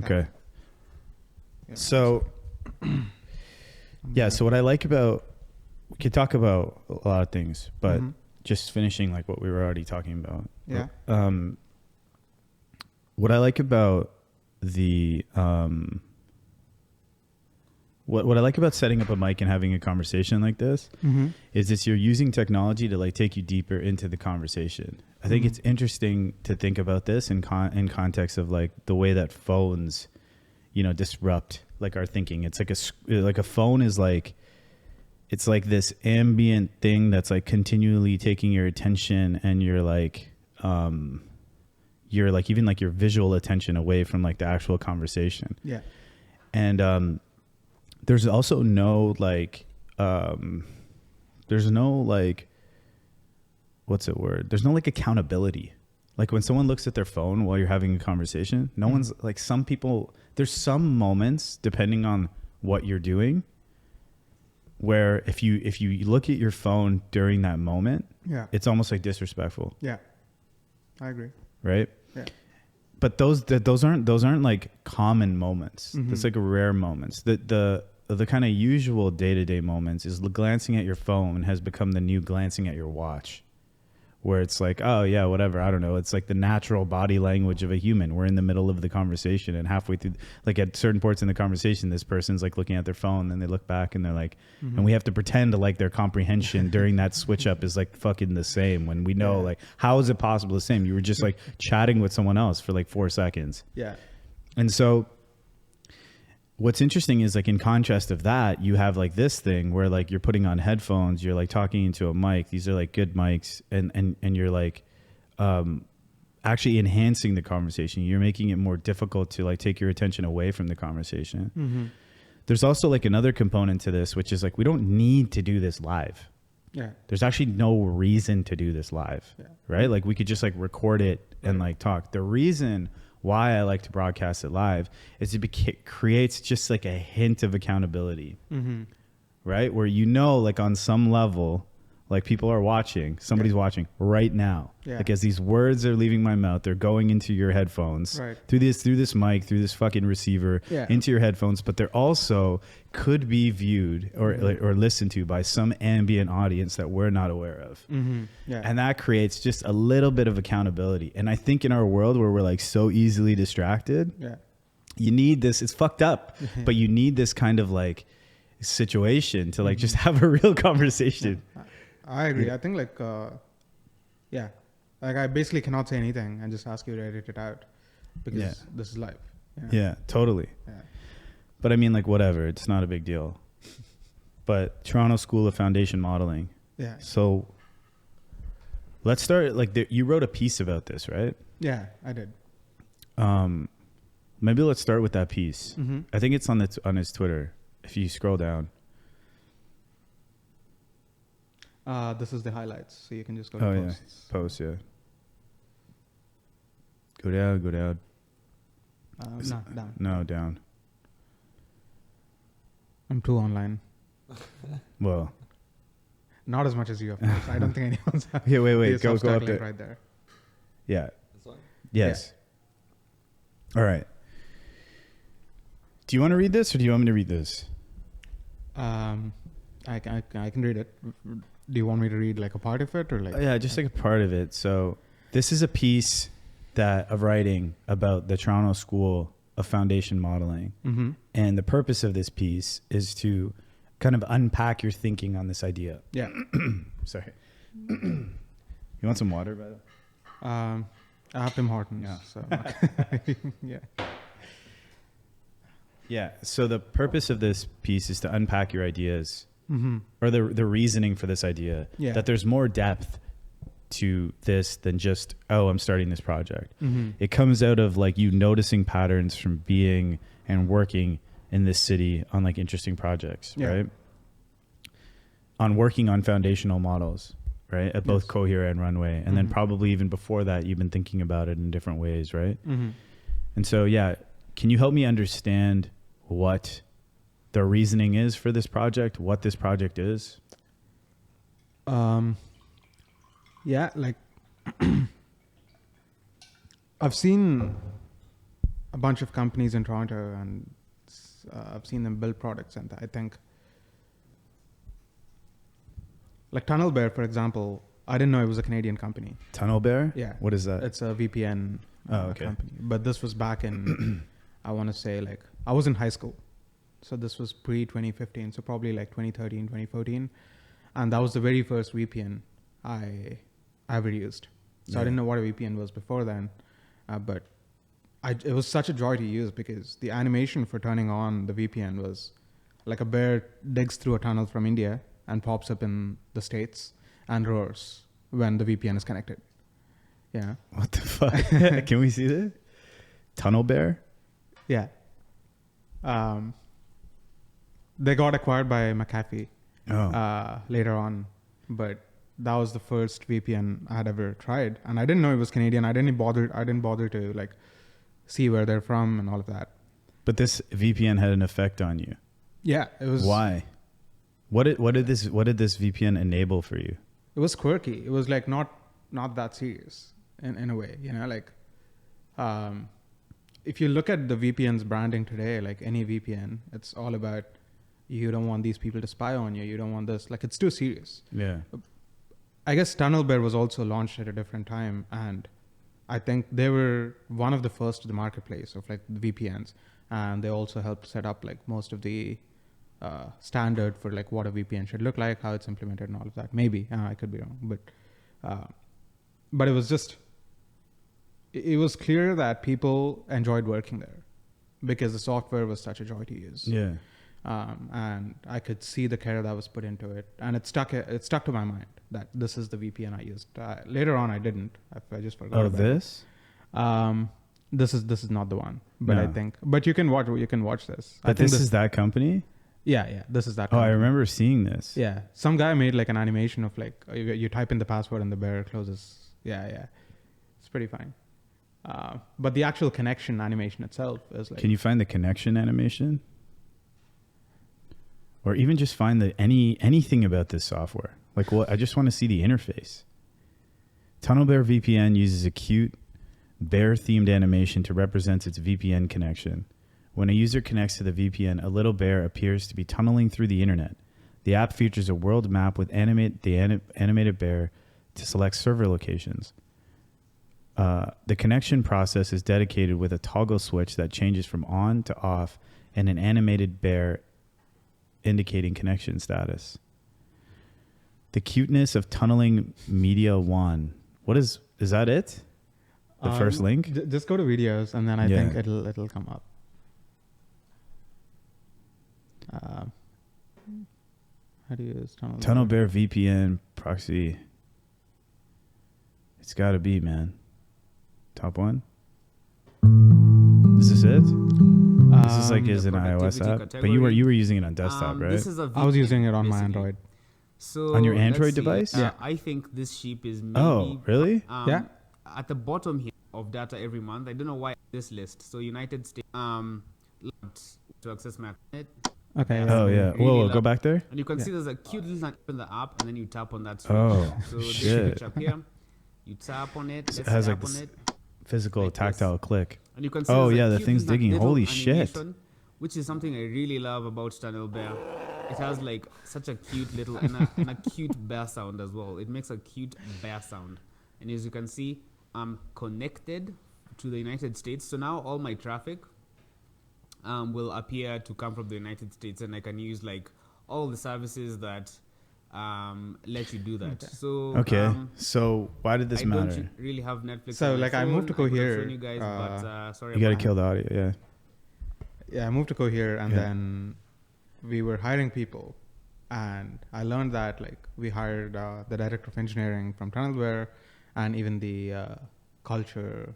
Okay. Yeah. So, yeah. So what I like about, we could talk about a lot of things, but just finishing like what we were already talking about. Yeah. What I like about the, what I like about setting up a mic and having a conversation like this is it's you're using technology to like take you deeper into the conversation. I think it's interesting to think about this in context of like the way that phones, you know, disrupt like our thinking. It's like a phone is like, it's like this ambient thing that's like continually taking your attention, and you're like even like your visual attention away from like the actual conversation. Yeah. And there's also no like there's no like, what's the word? There's no like accountability. Like when someone looks at their phone while you're having a conversation, no one's like, some people, there's some moments depending on what you're doing where if you look at your phone during that moment, it's almost like disrespectful. Yeah. I agree. Right? Yeah. But those aren't like common moments. It's like rare moments. The kind of usual day-to-day moments is glancing at your phone has become the new glancing at your watch, where it's like, oh yeah, whatever, I don't know. It's like the natural body language of a human. We're in the middle of the conversation, and halfway through, like at certain parts in the conversation, this person's like looking at their phone, and they look back and they're like, and we have to pretend to like their comprehension during that switch up is like fucking the same, when we know like, how is it possible the same? You were just like chatting with someone else for like 4 seconds. Yeah. And so what's interesting is like in contrast of that, you have like this thing where like you're putting on headphones, you're like talking into a mic. These are like good mics, and you're like actually enhancing the conversation. You're making it more difficult to like take your attention away from the conversation. There's also like another component to this, which is like, we don't need to do this live. Yeah. There's actually no reason to do this live, right? Like we could just like record it and like talk. The reason why I like to broadcast it live is it creates just like a hint of accountability, right? Where, you know, like on some level, like people are watching, somebody's watching right now. Like as these words are leaving my mouth, they're going into your headphones through this mic, through this fucking receiver, into your headphones, but they're also could be viewed or listened to by some ambient audience that we're not aware of. And that creates just a little bit of accountability. And I think in our world where we're like so easily distracted, you need this, it's fucked up, but you need this kind of like situation to like just have a real conversation. I agree. I think like, like I basically cannot say anything and just ask you to edit it out because this is live. Yeah, totally. Yeah. But I mean, like, whatever, it's not a big deal. But Toronto School of Foundation Modeling. Yeah. So let's start, like, you wrote a piece about this, right? Yeah, I did. Maybe let's start with that piece. I think it's on his Twitter, if you scroll down. This is the highlights, so you can just go to posts. Posts, yeah. Go down. No, down. No, down. I'm too online. Well, not as much as you, of course. I don't think anyone's. Yeah, wait. Go up there. Right there. Yeah. This one? Yes. Yeah. All right. Do you want to read this, or do you want me to read this? I can read it. Do you want me to read like a part of it, or like? Yeah, just like a part of it. So this is a piece of writing about the Toronto School of Foundation Modeling. And the purpose of this piece is to kind of unpack your thinking on this idea. Yeah. Sorry. You want some water, by the way? I have Tim Hortons. Yeah. So yeah. Yeah. So the purpose of this piece is to unpack your ideas, or the reasoning for this idea, that there's more depth to this than just, oh, I'm starting this project. It comes out of like you noticing patterns from being and working in this city on like interesting projects, right? On working on foundational models, right? At both Cohere and Runway. And then probably even before that, you've been thinking about it in different ways, right? And so, can you help me understand what the reasoning is for this project, what this project is? Yeah, like I've seen a bunch of companies in Toronto, and I've seen them build products. And I think, like TunnelBear, for example, I didn't know it was a Canadian company. TunnelBear? Yeah. What is that? It's a VPN okay. company. But this was back in, I want to say, like, I was in high school. So this was pre-2015, so probably like 2013, 2014. And that was the very first VPN I ever used. So I didn't know what a VPN was before then. But it was such a joy to use because the animation for turning on the VPN was like a bear digs through a tunnel from India and pops up in the States and roars when the VPN is connected. Yeah. What the fuck? Can we see this? TunnelBear? Yeah. They got acquired by McAfee later on, but that was the first VPN I had ever tried, and I didn't know it was Canadian. I didn't bother to like see where they're from and all of that. But this VPN had an effect on you. Yeah, it was. Why? What did this VPN enable for you? It was quirky. It was like not that serious in a way, you know, like if you look at the VPN's branding today, like any VPN, it's all about you don't want these people to spy on you. You don't want this. Like, it's too serious. Yeah. I guess TunnelBear was also launched at a different time, and I think they were one of the first to the marketplace of like the VPNs, and they also helped set up like most of the standard for like what a VPN should look like, how it's implemented, and all of that. Maybe I could be wrong, but it was just it was clear that people enjoyed working there because the software was such a joy to use. Yeah. And I could see the care that was put into it, and it stuck to my mind that this is the VPN I used. Later on, I didn't. I just forgot. Oh, about this? It. This is not the one, but No. I think. But you can watch this. But this is that company? Yeah. This is that. Oh, company. I remember seeing this. Yeah, some guy made like an animation of like you type in the password and the bear closes. Yeah, it's pretty fine. But the actual connection animation itself is like. Can you find the connection animation? Or even just find anything about this software. Like, I just want to see the interface. TunnelBear VPN uses a cute bear-themed animation to represent its VPN connection. When a user connects to the VPN, a little bear appears to be tunneling through the internet. The app features a world map with animated bear to select server locations. The connection process is dedicated with a toggle switch that changes from on to off and an animated bear indicating connection status. The cuteness of tunneling media one. Is that it? The first link? Just go to videos and then I think it'll come up. How do you use TunnelBear VPN proxy? It's got to be, man. Top one. Is this it? This is like is an iOS app, but you were using it on desktop, right? I was using it on my Android. So on your Android device? Yeah. I think this sheep is maybe. Oh, really? Yeah. At the bottom here of data every month. I don't know why this list. So United States to access my internet. Okay. Oh yeah. Really Whoa, go back there. And you can see there's a cute little thing in the app, and then you tap on that switch. Oh, so this shit. switch up here. You tap on it. It has tap like on this it. physical like tactile this. click. And you can see Oh there's a yeah, the cute thing's little digging. little Holy shit. animation, which is something I really love about TunnelBear. It has like such a cute little and a cute bear sound as well. It makes a cute bear sound. And as you can see, I'm connected to the United States. So now all my traffic will appear to come from the United States, and I can use like all the services that let you do that. Okay. So So why did this I matter? don't really have Netflix. So, on my like, I phone. moved to I could have Cohere, shown you guys, but sorry. You got to about kill the audio. Yeah. Yeah, I moved to Cohere, and Yeah. then we were hiring people, and I learned that like we hired the director of engineering from TunnelBear, and even the culture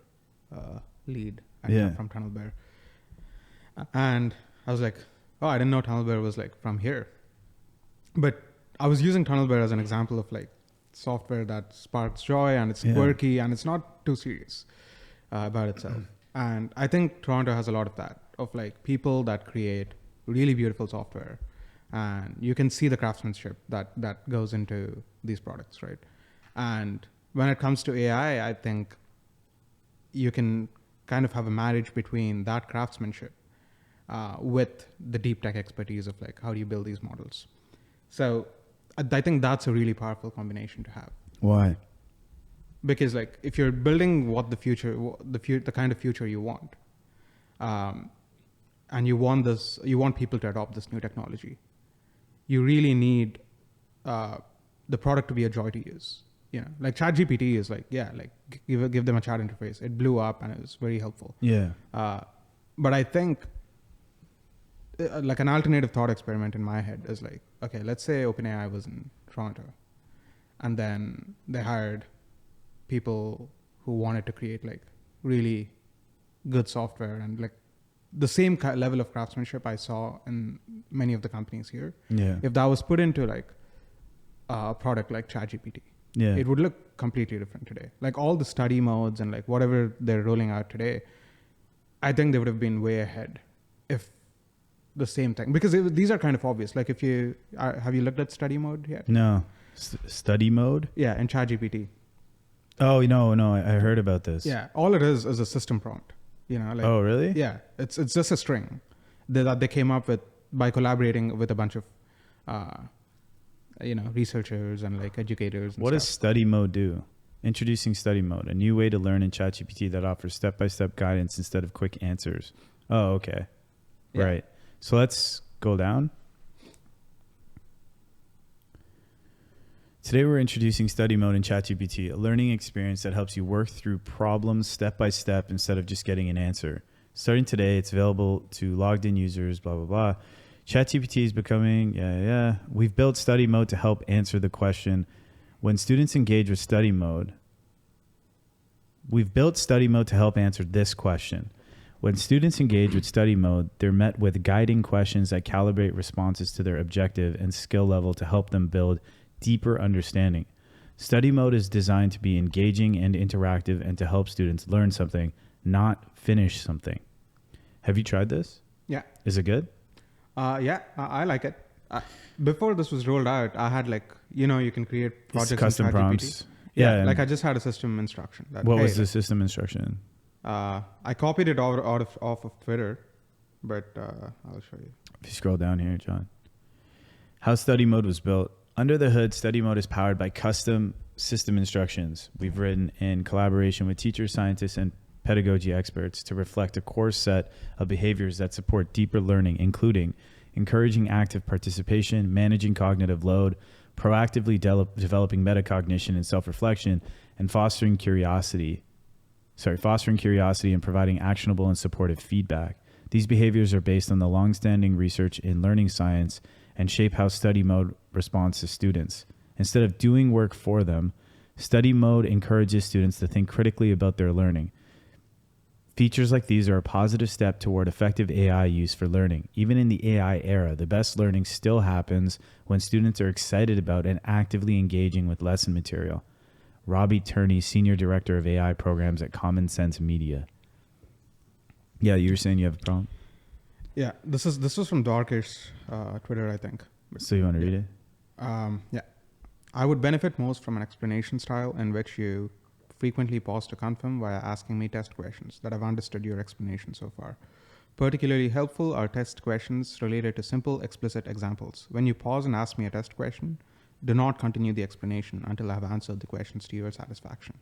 lead from TunnelBear. And I was like, oh, I didn't know TunnelBear was like from here. But I was using TunnelBear as an example of like software that sparks joy, and it's quirky, and it's not too serious about itself. And I think Toronto has a lot of that, of like people that create really beautiful software, and you can see the craftsmanship that goes into these products, right? And when it comes to AI, I think you can kind of have a marriage between that craftsmanship with the deep tech expertise of like how do you build these models. So I think that's a really powerful combination to have. Why? Because like if you're building what the kind of future you want, and you want people to adopt this new technology, you really need the product to be a joy to use. You know, like ChatGPT is like, yeah, like give them a chat interface. It blew up and it was very helpful. Yeah. But I think like an alternative thought experiment in my head is like, okay, let's say OpenAI was in Toronto, and then they hired people who wanted to create like really good software and like the same level of craftsmanship I saw in many of the companies here. Yeah. If that was put into like a product like ChatGPT, Yeah. it would look completely different today. Like all the study modes and like whatever they're rolling out today, I think they would have been way ahead if the same thing, because these are kind of obvious. Like if you have you looked at study mode yet? No. Study mode? Yeah, in ChatGPT. Oh, no, I heard about this. Yeah, all it is a system prompt. You know, like, oh, really? Yeah, it's just a string that they came up with by collaborating with a bunch of, researchers and like educators. And What does study mode do? Introducing study mode, a new way to learn in ChatGPT that offers step-by-step guidance instead of quick answers. Oh, okay. Yeah. Right. So let's go down. Today we're introducing study mode in ChatGPT, a learning experience that helps you work through problems step by step instead of just getting an answer. Starting today, it's available to logged in users, blah, blah, blah. ChatGPT is becoming, We've built study mode to help answer the question. When students engage with study mode, we've built study mode to help answer this question. When students engage with study mode, they're met with guiding questions that calibrate responses to their objective and skill level to help them build deeper understanding. Study mode is designed to be engaging and interactive and to help students learn something, not finish something. Have you tried this? Yeah. Is it good? I like it. Before this was rolled out, I had like, you can create projects custom in ChatGPT. prompts. Yeah, like I just had a system instruction. What was the system instruction? I copied it off of Twitter, but I'll show you. If you scroll down here, John. How study mode was built. Under the hood, study mode is powered by custom system instructions we've written in collaboration with teachers, scientists, and pedagogy experts to reflect a core set of behaviors that support deeper learning, including encouraging active participation, managing cognitive load, proactively developing metacognition and self-reflection, and fostering curiosity and providing actionable and supportive feedback. These behaviors are based on the long-standing research in learning science and shape how study mode responds to students. Instead of doing work for them, study mode encourages students to think critically about their learning. Features like these are a positive step toward effective AI use for learning. Even in the AI era, the best learning still happens when students are excited about and actively engaging with lesson material. Robbie Turney, Senior Director of AI Programs at Common Sense Media. Yeah, you were saying you have a problem? Yeah, this was from Darkish Twitter, I think. So you want to read it? Yeah. I would benefit most from an explanation style in which you frequently pause to confirm via asking me test questions that I've understood your explanation so far. Particularly helpful are test questions related to simple, explicit examples. When you pause and ask me a test question, do not continue the explanation until I have answered the questions to your satisfaction.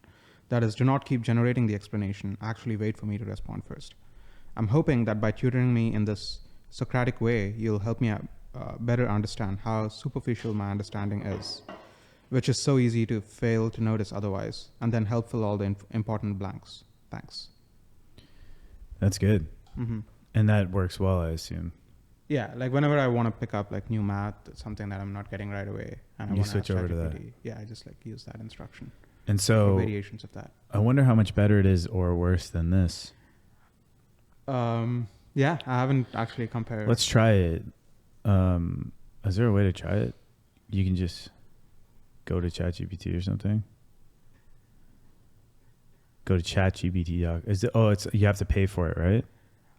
That is, do not keep generating the explanation, actually wait for me to respond first. I'm hoping that by tutoring me in this Socratic way, you'll help me better understand how superficial my understanding is, which is so easy to fail to notice otherwise, and then helpful all the important blanks. Thanks. That's good. Mm-hmm. And that works well, I assume. Yeah, like whenever I want to pick up like new math, something that I'm not getting right away, and I want to switch over to that. Yeah, I just like use that instruction. And so variations of that. I wonder how much better it is or worse than this. Yeah, I haven't actually compared. Let's try it. Is there a way to try it? You can just go to ChatGPT or something. Go to ChatGPT. It's you have to pay for it, right?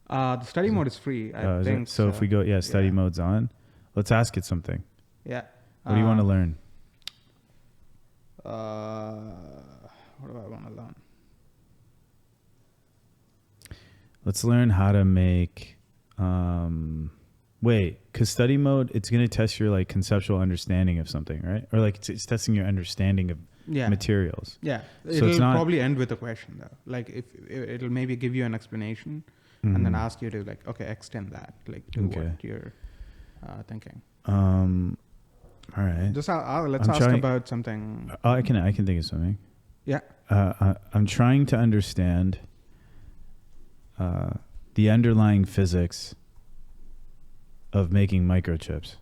The study mode is free. I think so. If we go, study mode's on. Let's ask it something. Yeah. What do you want to learn? What do I want to learn? Let's learn how to make. Wait, because study mode, it's going to test your like conceptual understanding of something, right? Or like it's testing your understanding of materials. Yeah. So It'll it's not probably end with a question though. Like if it'll maybe give you an explanation and then ask you to like, okay, extend that like to what you're thinking. All right. Just let's ask about something. Oh, I can think of something. Yeah. I'm trying to understand the underlying physics of making microchips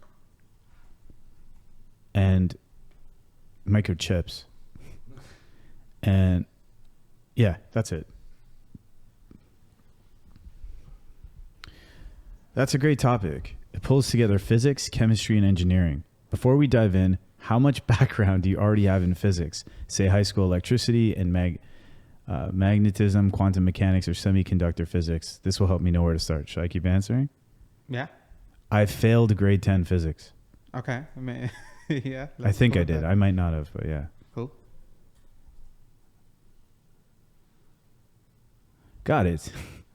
and microchips. And yeah, that's it. That's a great topic. It pulls together physics, chemistry, and engineering. Before we dive in, how much background do you already have in physics? Say high school electricity and magnetism, quantum mechanics, or semiconductor physics. This will help me know where to start. Should I keep answering? Yeah. I failed grade 10 physics. Okay. Yeah. I think I did. I might not have, but yeah. Cool. Got it.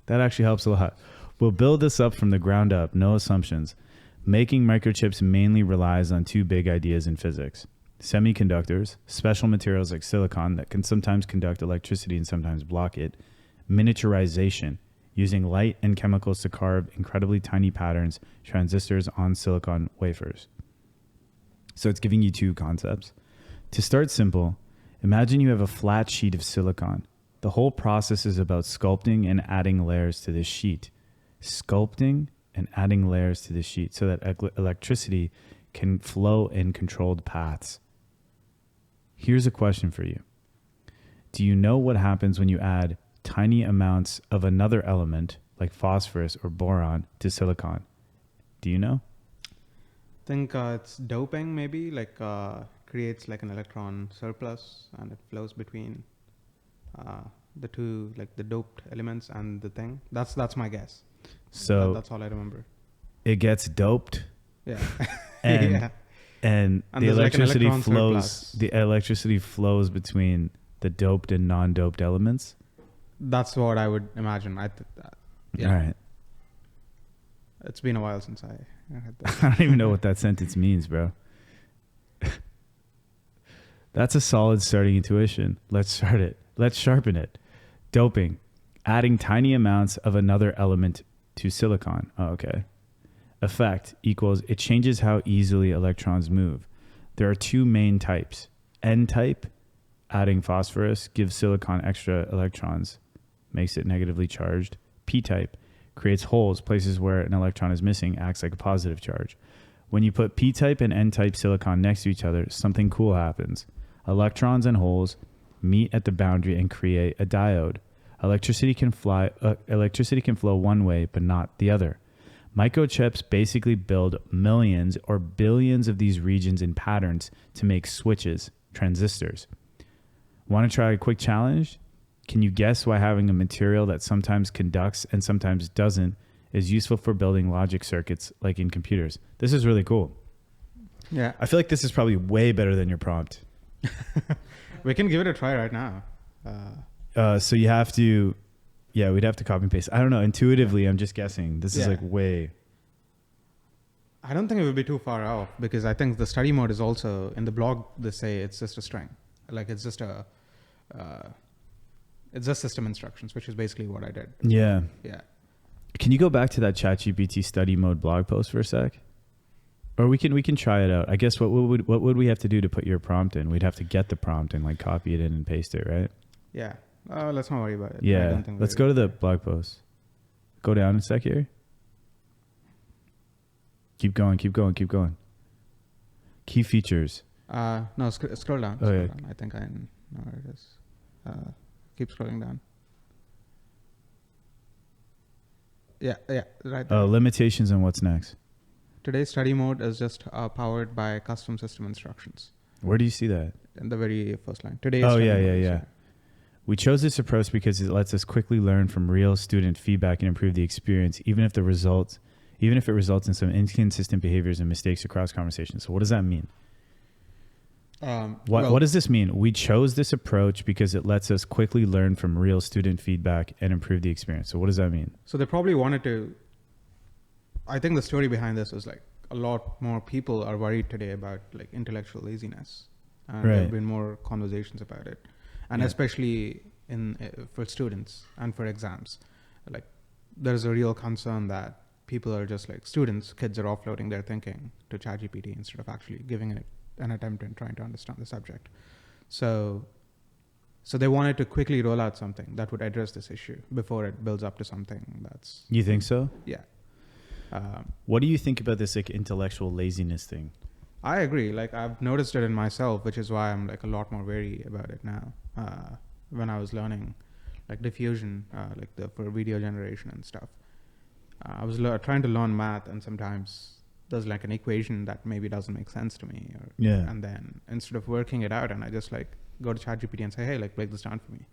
That actually helps a lot. We'll build this up from the ground up, no assumptions. Making microchips mainly relies on two big ideas in physics. Semiconductors, special materials like silicon that can sometimes conduct electricity and sometimes block it. Miniaturization, using light and chemicals to carve incredibly tiny patterns, transistors on silicon wafers. So it's giving you two concepts. To start simple, imagine you have a flat sheet of silicon. The whole process is about sculpting and adding layers to this sheet. Sculpting and adding layers to the sheet so that electricity can flow in controlled paths. Here's a question for you. Do you know what happens when you add tiny amounts of another element like phosphorus or boron to silicon? Do you know? I think it's doping maybe, like creates like an electron surplus and it flows between the two, like the doped elements and the thing. That's my guess. So that's all I remember. It gets doped. Yeah. And and the electricity like flows. surplus. The electricity flows between the doped and non-doped elements. That's what I would imagine. Yeah. All right. It's been a while since I had that. I don't even know what that sentence means, bro. That's a solid starting intuition. Let's start it. Let's sharpen it. Doping. Adding tiny amounts of another element to silicon. Oh, okay. Effect equals it changes how easily electrons move. There are two main types. N-type, adding phosphorus, gives silicon extra electrons, makes it negatively charged. P-type, creates holes, places where an electron is missing, acts like a positive charge. When you put P-type and N-type silicon next to each other, something cool happens. Electrons and holes meet at the boundary and create a diode. Electricity can flow one way, but not the other. Microchips basically build millions or billions of these regions in patterns to make switches, transistors. Want to try a quick challenge? Can you guess why having a material that sometimes conducts and sometimes doesn't is useful for building logic circuits like in computers? This is really cool. Yeah. I feel like this is probably way better than your prompt. We can give it a try right now. So you have to, we'd have to copy and paste. I don't know. Intuitively, I'm just guessing. This is like way. I don't think it would be too far off because I think the study mode is also in the blog. They say it's just a string, like it's just system instructions, which is basically what I did. Yeah. Yeah. Can you go back to that ChatGPT study mode blog post for a sec? Or we can try it out. I guess what would we have to do to put your prompt in? We'd have to get the prompt and like copy it in and paste it, right? Yeah. Let's not worry about it. Yeah. Let's go to the blog post. Go down a sec here. Keep going. Key features. No, scroll down. Oh, yeah. Down. I think I know where it is. Keep scrolling down. Yeah, right. Limitations and what's next. Today's study mode is just powered by custom system instructions. Where do you see that? In the very first line. Today's Oh, study yeah. mode, so. We chose this approach because it lets us quickly learn from real student feedback and improve the experience, even if it results in some inconsistent behaviors and mistakes across conversations. So what does that mean? What does this mean? We chose this approach because it lets us quickly learn from real student feedback and improve the experience. So what does that mean? So they probably wanted to, I think the story behind this is like a lot more people are worried today about like intellectual laziness. And there have been more conversations about it. And especially for students and for exams, like there's a real concern that people are just like kids are offloading their thinking to ChatGPT instead of actually giving it an attempt in trying to understand the subject. So they wanted to quickly roll out something that would address this issue before it builds up to something that's... You think so? Yeah. What do you think about this like intellectual laziness thing? I agree. Like I've noticed it in myself, which is why I'm like a lot more wary about it now. When I was learning like diffusion, for video generation and stuff, I was trying to learn math, and sometimes there's like an equation that maybe doesn't make sense to me. And then instead of working it out, and I just like go to ChatGPT and say, hey, like break this down for me.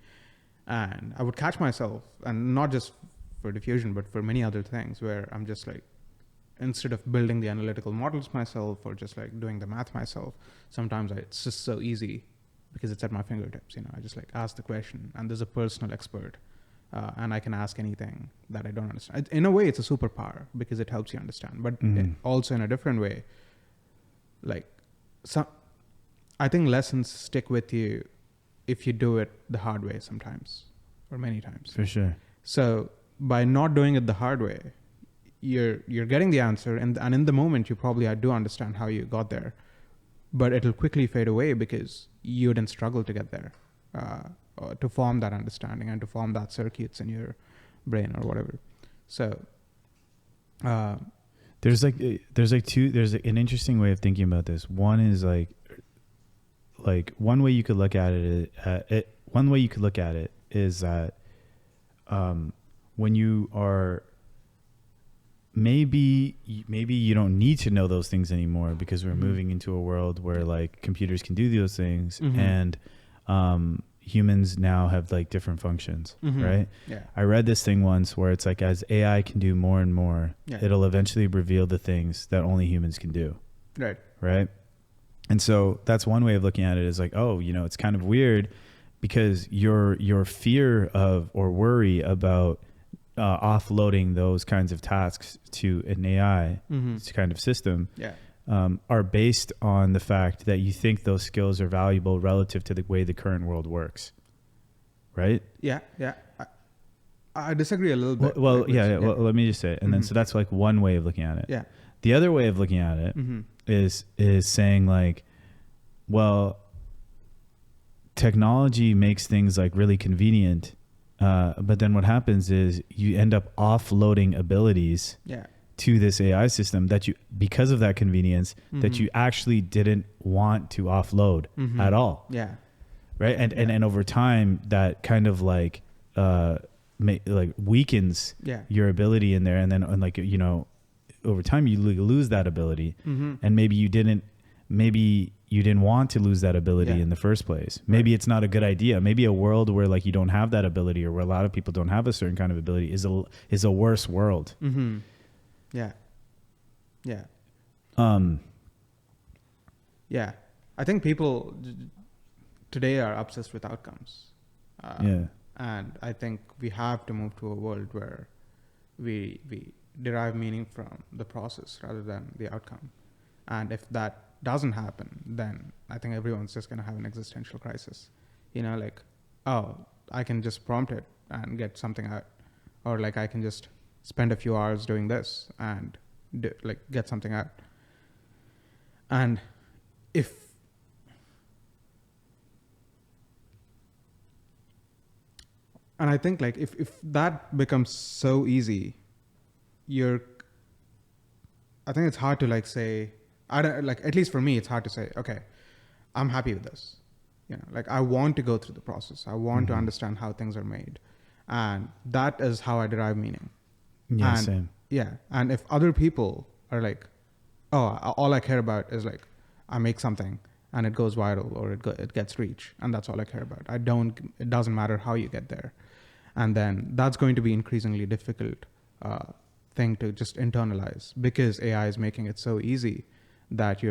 And I would catch myself, and not just for diffusion, but for many other things where I'm just like, instead of building the analytical models myself or just like doing the math myself, sometimes it's just so easy because it's at my fingertips. I just like ask the question, and there's a personal expert, and I can ask anything that I don't understand. In a way, it's a superpower because it helps you understand, but also in a different way, like I think lessons stick with you if you do it the hard way sometimes, or many times. For sure. So by not doing it the hard way, you're getting the answer, and in the moment you probably do understand how you got there, but it'll quickly fade away because you didn't struggle to get there, to form that understanding and to form that circuits in your brain or whatever. So there's an interesting way of thinking about this. One is like one way you could look at it, one way you could look at it is that when you are maybe you don't need to know those things anymore because we're moving into a world where like computers can do those things, and humans now have like different functions, right? Yeah. I read this thing once where it's like as AI can do more and more, it'll eventually reveal the things that only humans can do. Right. And so that's one way of looking at it, is like, oh, it's kind of weird because your fear of or worry about offloading those kinds of tasks to an AI kind of system are based on the fact that you think those skills are valuable relative to the way the current world works, right? Yeah. I disagree a little bit. Well, let me just say it. And then so that's like one way of looking at it. Yeah. The other way of looking at it is saying like, well, technology makes things like really convenient. But then what happens is you end up offloading abilities to this AI system that you, because of that convenience, that you actually didn't want to offload at all. Yeah. Right. And over time that kind of like, weakens your ability in there. And then over time you lose that ability, and maybe you didn't want to lose that ability in the first place. Maybe it's not a good idea. Maybe a world where like you don't have that ability, or where a lot of people don't have a certain kind of ability is a worse world. Yeah. I think people today are obsessed with outcomes. And I think we have to move to a world where we derive meaning from the process rather than the outcome. And if that doesn't happen, then I think everyone's just going to have an existential crisis. Like, oh, I can just prompt it and get something out. Or like I can just spend a few hours doing this and get something out. And I think like if that becomes so easy, I think it's hard to like say, I don't, like, at least for me, it's hard to say, okay, I'm happy with this. Like I want to go through the process. I want to understand how things are made. And that is how I derive meaning. Yeah, and, same. Yeah. And if other people are like, oh, all I care about is like, I make something and it goes viral or it gets reach, and that's all I care about. It doesn't matter how you get there. And then that's going to be increasingly difficult thing to just internalize, because AI is making it so easy that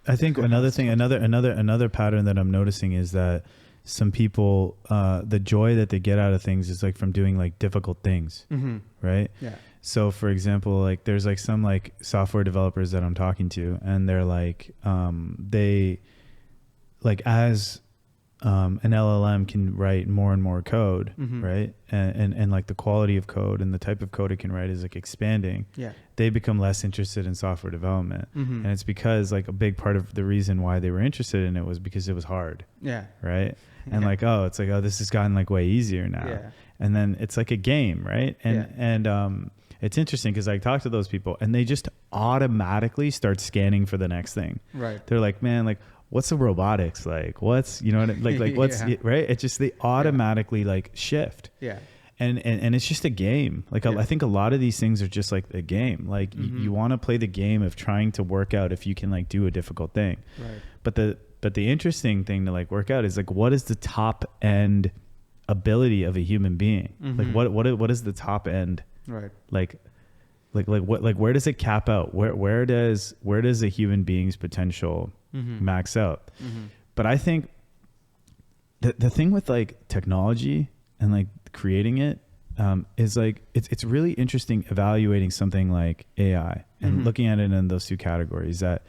I think another thing, another pattern that I'm noticing is that some people, the joy that they get out of things is like from doing like difficult things, right? Yeah. So for example, like there's like some like software developers that I'm talking to, and they're like, they like as an LLM can write more and more code, right? And like the quality of code and the type of code it can write is like expanding. Yeah. They become less interested in software development. And it's because like a big part of the reason why they were interested in it was because it was hard. Yeah. Right. And like, it's like, this has gotten like way easier now. Yeah. And then it's like a game. Right. And it's interesting because I talk to those people and they just automatically start scanning for the next thing. Right. They're like, man, like, what's the robotics like? What's, you know, like what's right? It's just they automatically like shift. Yeah. And it's just a game. Like I think a lot of these things are just like a game. Like you want to play the game of trying to work out if you can like do a difficult thing. Right. But the interesting thing to like work out is like, what is the top end ability of a human being? Like what is the top end? Right. Like where does it cap out? Where does a human being's potential max out? But I think the thing with like technology and like creating it is like it's really interesting evaluating something like AI and looking at it in those two categories that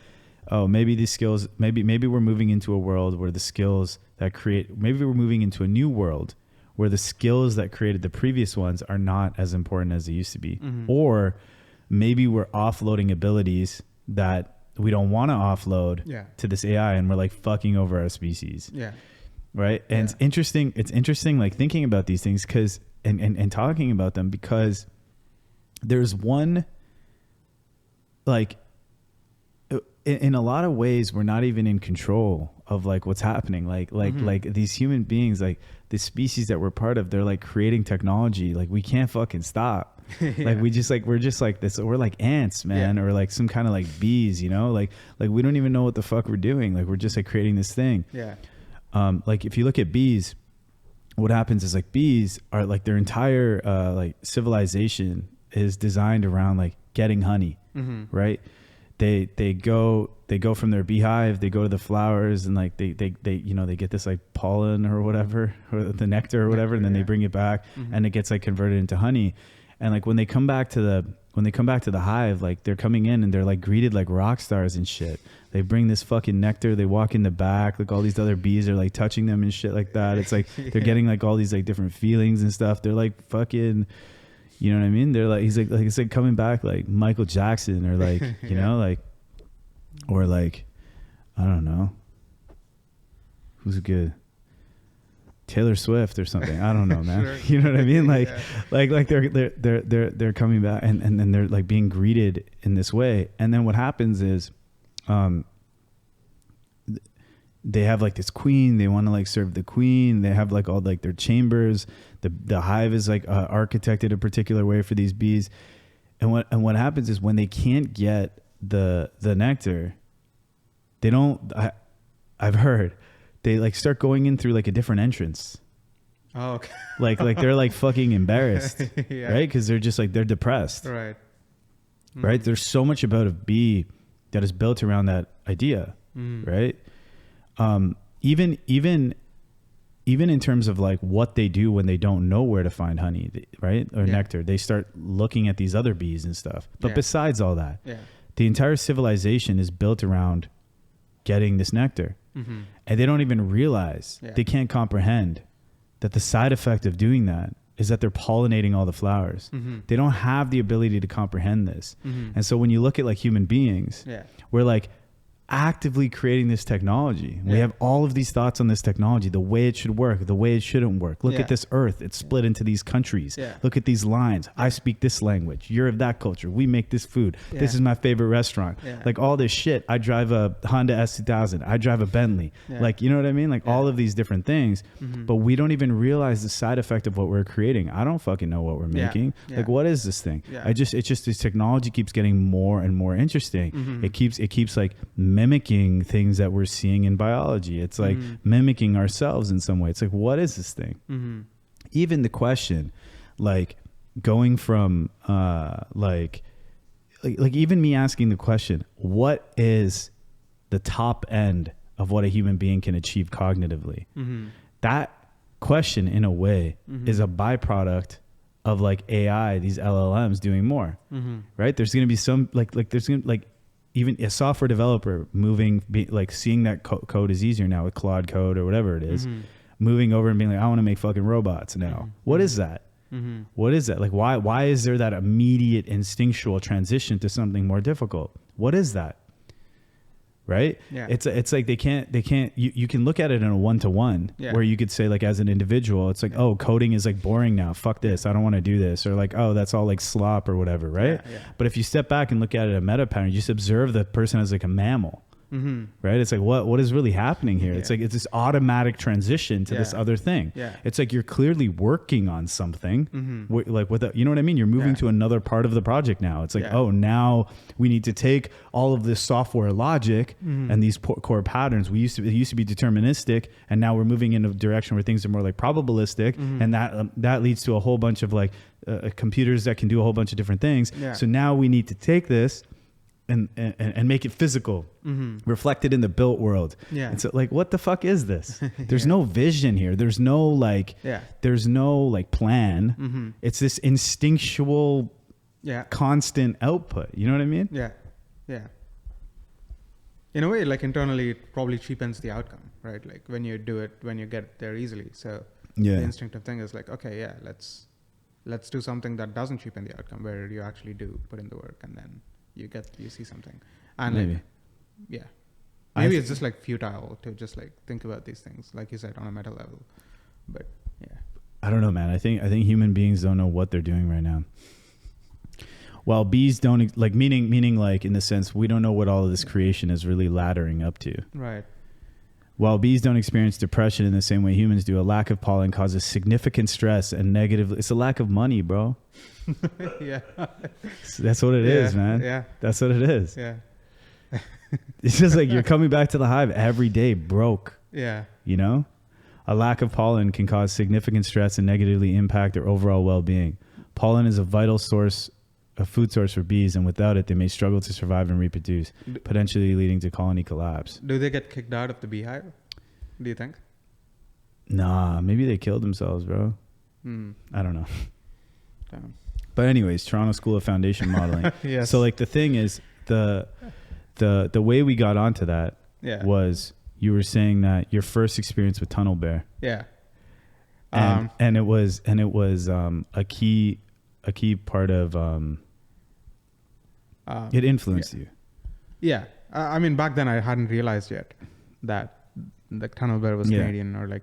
maybe these skills maybe we're moving into a world where the skills that maybe we're moving into a new world where the skills that created the previous ones are not as important as they used to be. Or maybe we're offloading abilities that we don't want to offload to this AI and we're like fucking over our species. Yeah. Right. And it's interesting like thinking about these things because and talking about them because there's one like in a lot of ways we're not even in control of like what's happening. Like these human beings, like the species that we're part of, they're like creating technology. Like we can't fucking stop. Like we're just like this. We're like ants, man, or like some kind of like bees, you know, like we don't even know what the fuck we're doing. Like we're just like creating this thing. Yeah. Like if you look at bees, what happens is like bees are like their entire like civilization is designed around like getting honey, right? They go from their beehive, they go to the flowers and like they you know, they get this like pollen or whatever, or the nectar or whatever, and then they bring it back and it gets like converted into honey. And like when they come back to the hive, like they're coming in and they're like greeted like rock stars and shit. They bring this fucking nectar, they walk in the back, like all these other bees are like touching them and shit like that. It's like they're getting like all these like different feelings and stuff. They're like fucking, you know what I mean? They're like, it's like coming back like Michael Jackson or like, you know, like, or like, I don't know, who's good? Taylor Swift or something. I don't know, man. Sure. You know what I mean? Like, like they're coming back and then they're like being greeted in this way. And then what happens is, they have like this queen, they want to like serve the queen. They have like all like their chambers. The hive is like architected a particular way for these bees. And what happens is when they can't get the nectar, they don't, I've heard, they like start going in through like a different entrance. Oh, okay. like they're like fucking embarrassed, right? Because they're just like, they're depressed. Right. Right. There's so much about a bee that is built around that idea. Right. Even in terms of like what they do when they don't know where to find honey, right? Or nectar, they start looking at these other bees and stuff. But besides all that, the entire civilization is built around getting this nectar. And they don't even realize, they can't comprehend that the side effect of doing that is that they're pollinating all the flowers. They don't have the ability to comprehend this. And so when you look at like human beings, we're like actively creating this technology. We have all of these thoughts on this technology, the way it should work, the way it shouldn't work. Look at this earth. It's split into these countries. Look at these lines. I speak this language. You're of that culture. We make this food. This is my favorite restaurant. Like all this shit. I drive a Honda S2000. I drive a Bentley. Like, you know what I mean? Like all of these different things, but we don't even realize the side effect of what we're creating. I don't fucking know what we're making. Like, what is this thing? It's just this technology keeps getting more and more interesting. It keeps like mimicking things that we're seeing in biology. It's like mimicking ourselves in some way. It's like, what is this thing? Even the question, like going from like even me asking the question, what is the top end of what a human being can achieve cognitively. That question, in a way, is a byproduct of like AI, these LLMs doing more, right? There's going to be some there's going to like even a software developer seeing that code is easier now with Claude Code or whatever it is, moving over and being like, I want to make fucking robots now. What is that? What is that? Like, why is there that immediate instinctual transition to something more difficult? What is that? Right? Yeah. It's like they can't, you can look at it in a one-to-one where you could say like, as an individual, it's like, oh, coding is like boring now. Fuck this. I don't want to do this. Or like, oh, that's all like slop or whatever. Right. Yeah. But if you step back and look at it a meta pattern, you just observe the person as like a mammal. Right? It's like, what is really happening here? It's like, it's this automatic transition to this other thing. It's like, you're clearly working on something like with you know what I mean? You're moving to another part of the project now. It's like, oh, now we need to take all of this software logic and these core patterns. It used to be deterministic, and now we're moving in a direction where things are more like probabilistic. And that leads to a whole bunch of like computers that can do a whole bunch of different things. So now we need to take this and make it physical, reflected in the built world. It's like, what the fuck is this? There's no vision here. There's no like, there's no like plan. It's this instinctual, constant output. You know what I mean? Yeah. In a way, like internally, it probably cheapens the outcome, right? Like when you do it, when you get there easily. So the instinctive thing is like, okay, let's do something that doesn't cheapen the outcome, where you actually do put in the work, and then you see something. And maybe. Maybe it's just like futile to just like think about these things, like you said, on a meta level. But I don't know, man. I think human beings don't know what they're doing right now. While bees don't, like, meaning like in the sense, we don't know what all of this creation is really laddering up to. Right. While bees don't experience depression in the same way humans do, a lack of pollen causes significant stress and negative. It's a lack of money, bro. That's what it is, man. That's what it is. It's just like you're coming back to the hive every day broke. You know, a lack of pollen can cause significant stress and negatively impact their overall well-being. Pollen is a vital source, a food source for bees, and without it, they may struggle to survive and reproduce, potentially leading to colony collapse. Do they get kicked out of the beehive? Do you think? Nah, maybe they killed themselves, bro. I don't know. Damn. But anyways, Toronto School of Foundation Modeling. So like the thing is, the way we got onto that was you were saying that your first experience with TunnelBear. And it was a key part of it influenced you. I mean, back then I hadn't realized yet that the TunnelBear was Canadian, or like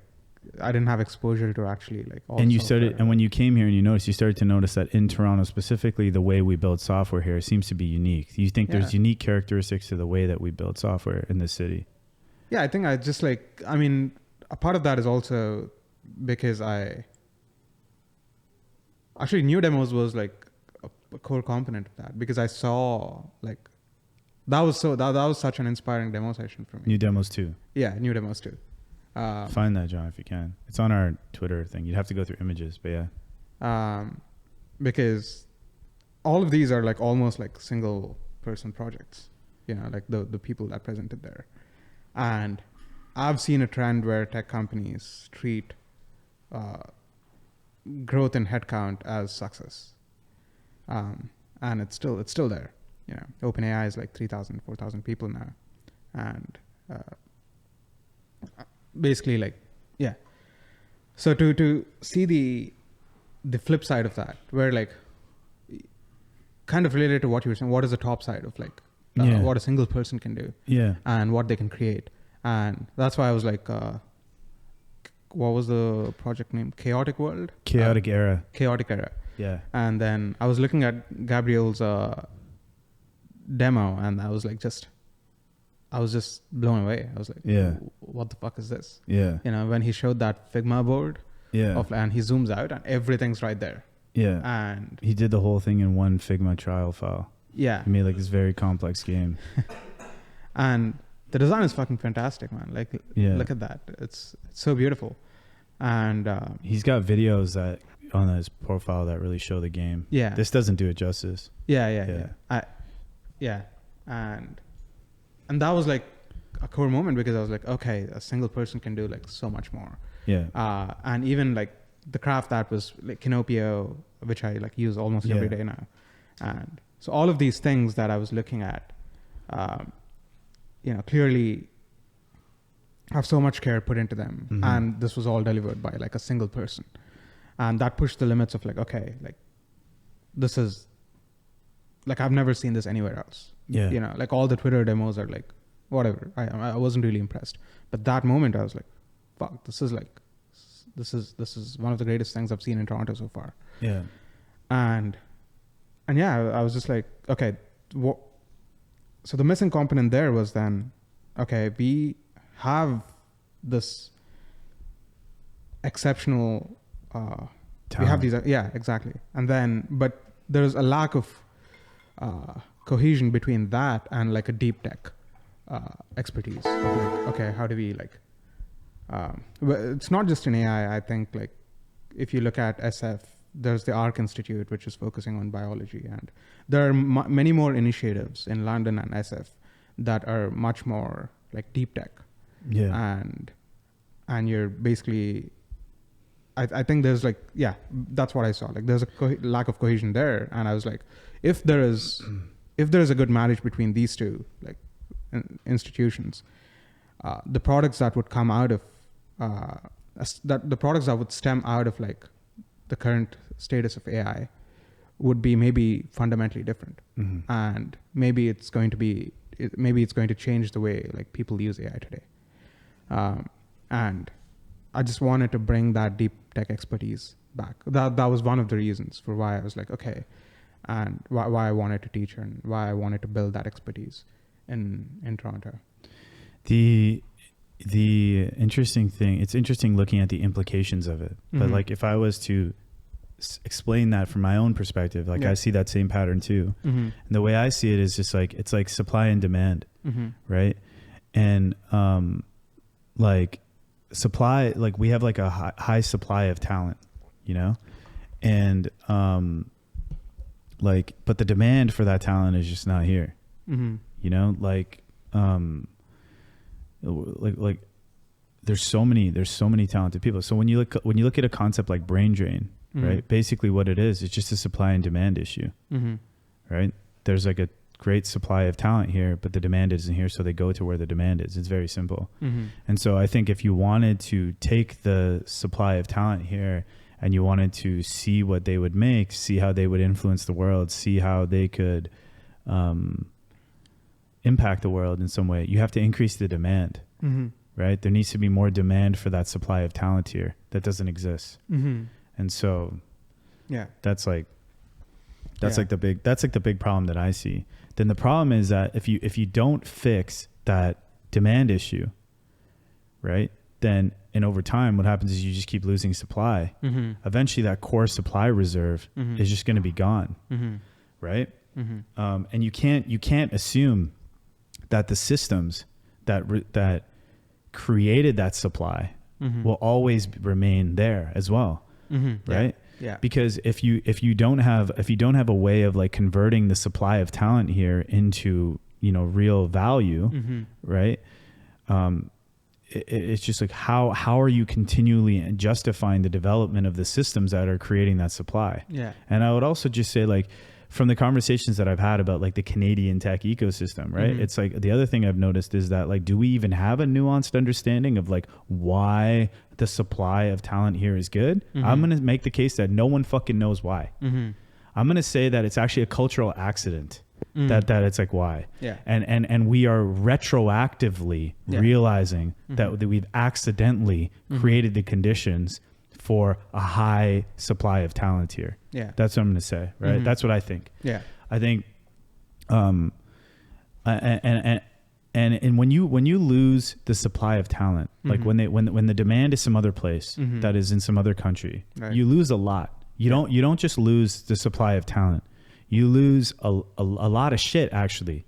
I didn't have exposure to actually like all. And you started, and when you came here and you started to notice that in Toronto specifically, the way we build software here seems to be unique. Do you think there's unique characteristics to the way that we build software in this city? Yeah, I think I just like, I mean, a part of that is also because actually new demos was like a core component of that, because I saw like that was such an inspiring demo session for me. New demos too. Yeah, new demos too. Find that, John, if you can. It's on our Twitter thing. You'd have to go through images, but because all of these are like almost like single person projects, you know, like the people that presented there. And I've seen a trend where tech companies treat growth in headcount as success. And it's still there. You know, OpenAI is like 3,000, 4,000 people now. And basically like, so to see the flip side of that, where like kind of related to what you were saying, what is the top side of like what a single person can do and what they can create. And that's why I was like, what was the project name? Chaotic Era. Yeah. And then I was looking at Gabriel's demo, and I was just blown away. I was like, what the fuck is this? You know, when he showed that Figma board and he zooms out and everything's right there. And he did the whole thing in one Figma trial file. He made like this very complex game. And the design is fucking fantastic, man. Like, look at that. It's so beautiful. And he's got videos that on his profile that really show the game. This doesn't do it justice. And that was like a core moment because I was like, okay, a single person can do like so much more. Yeah. And even like the craft that was like Kinopio, which I like use almost every day now. And so all of these things that I was looking at, clearly have so much care put into them. Mm-hmm. And this was all delivered by like a single person. And that pushed the limits of like, okay, like this is like, I've never seen this anywhere else. Yeah. You know, like all the Twitter demos are like, whatever. I wasn't really impressed. But that moment I was like, fuck, this is one of the greatest things I've seen in Toronto so far. Yeah. And yeah, I was just like, okay, so the missing component there was then, okay, we have this exceptional, we have these, yeah, exactly. And then, but there's a lack of cohesion between that and like a deep tech expertise. Of like, okay, how do we like, but it's not just in AI. I think like if you look at SF, there's the ARC Institute, which is focusing on biology. And there are many more initiatives in London and SF that are much more like deep tech. Yeah. And you're basically, I think there's like, yeah, that's what I saw. Like there's a lack of cohesion there. And I was like, if there is a good marriage between these two, like institutions, the products that would come out of, the products that would stem out of like the current status of AI would be maybe fundamentally different. Mm-hmm. And maybe it's going to change the way like people use AI today. And I just wanted to bring that deep tech expertise back. That was one of the reasons for why I was like, okay, and why I wanted to teach and why I wanted to build that expertise in Toronto. The interesting thing, it's interesting looking at the implications of it. But like if I was to explain that from my own perspective, like I see that same pattern too. And the way I see it is just like, it's like supply and demand, right? And like supply, like we have like a high supply of talent, you know? And like, but the demand for that talent is just not here, you know? Like there's so many talented people. So when you look at a concept like brain drain, right? Basically what it is, it's just a supply and demand issue, right? There's like a great supply of talent here, but the demand isn't here. So they go to where the demand is. It's very simple. And so I think if you wanted to take the supply of talent here and you wanted to see what they would make, see how they would influence the world, see how they could, impact the world in some way, you have to increase the demand, right? There needs to be more demand for that supply of talent here that doesn't exist. And so yeah, that's like the big problem that I see. Then the problem is that if you don't fix that demand issue, right? Then, and over time, what happens is you just keep losing supply. Eventually that core supply reserve is just going to be gone. Right. And you can't assume that the systems that created that supply will always remain there as well. Right. Yeah. Because if you don't have a way of like converting the supply of talent here into, you know, real value, right? It's just like, how are you continually justifying the development of the systems that are creating that supply? Yeah. And I would also just say, like, from the conversations that I've had about like the Canadian tech ecosystem, right? It's like, the other thing I've noticed is that, like, do we even have a nuanced understanding of like why the supply of talent here is good? I'm going to make the case that no one fucking knows why. I'm going to say that it's actually a cultural accident. That it's like, why? Yeah. And we are retroactively realizing that we've accidentally created the conditions for a high supply of talent here. Yeah. That's what I'm going to say, right? That's what I think. Yeah. I think and when you lose the supply of talent, like when the demand is some other place that is in some other country, you lose a lot. You don't just lose the supply of talent. You lose a lot of shit, actually.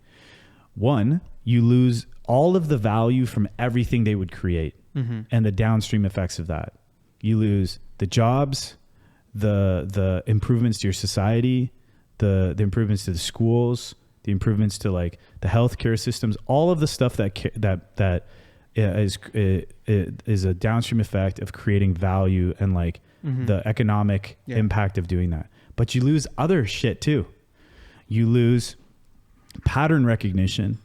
One, you lose all of the value from everything they would create and the downstream effects of that. You lose the jobs, the improvements to your society, the improvements to the schools, the improvements to like the healthcare systems, all of the stuff that is a downstream effect of creating value and like the economic impact of doing that. But you lose other shit too. You lose pattern recognition.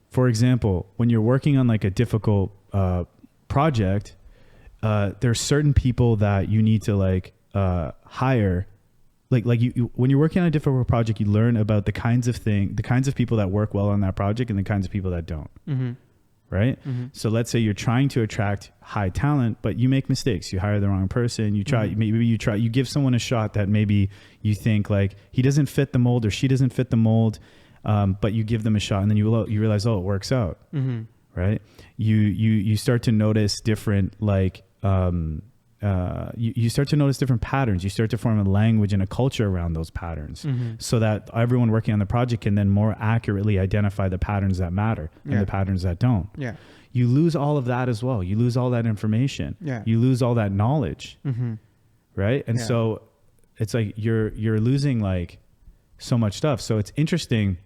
For example, when you're working on like a difficult project, there's certain people that you need to like hire. Like you when you're working on a difficult project, you learn about the kinds of people that work well on that project and the kinds of people that don't. Right? So let's say you're trying to attract high talent, but you make mistakes. You hire the wrong person. You try, you give someone a shot that maybe you think like he doesn't fit the mold or she doesn't fit the mold, but you give them a shot and then you realize, oh, it works out. Right? You start to notice different like, you start to notice different patterns. You start to form a language and a culture around those patterns so that everyone working on the project can then more accurately identify the patterns that matter and the patterns that don't. Yeah. You lose all of that as well. You lose all that information. Yeah. You lose all that knowledge. Right? And so it's like you're losing like so much stuff. So it's interesting.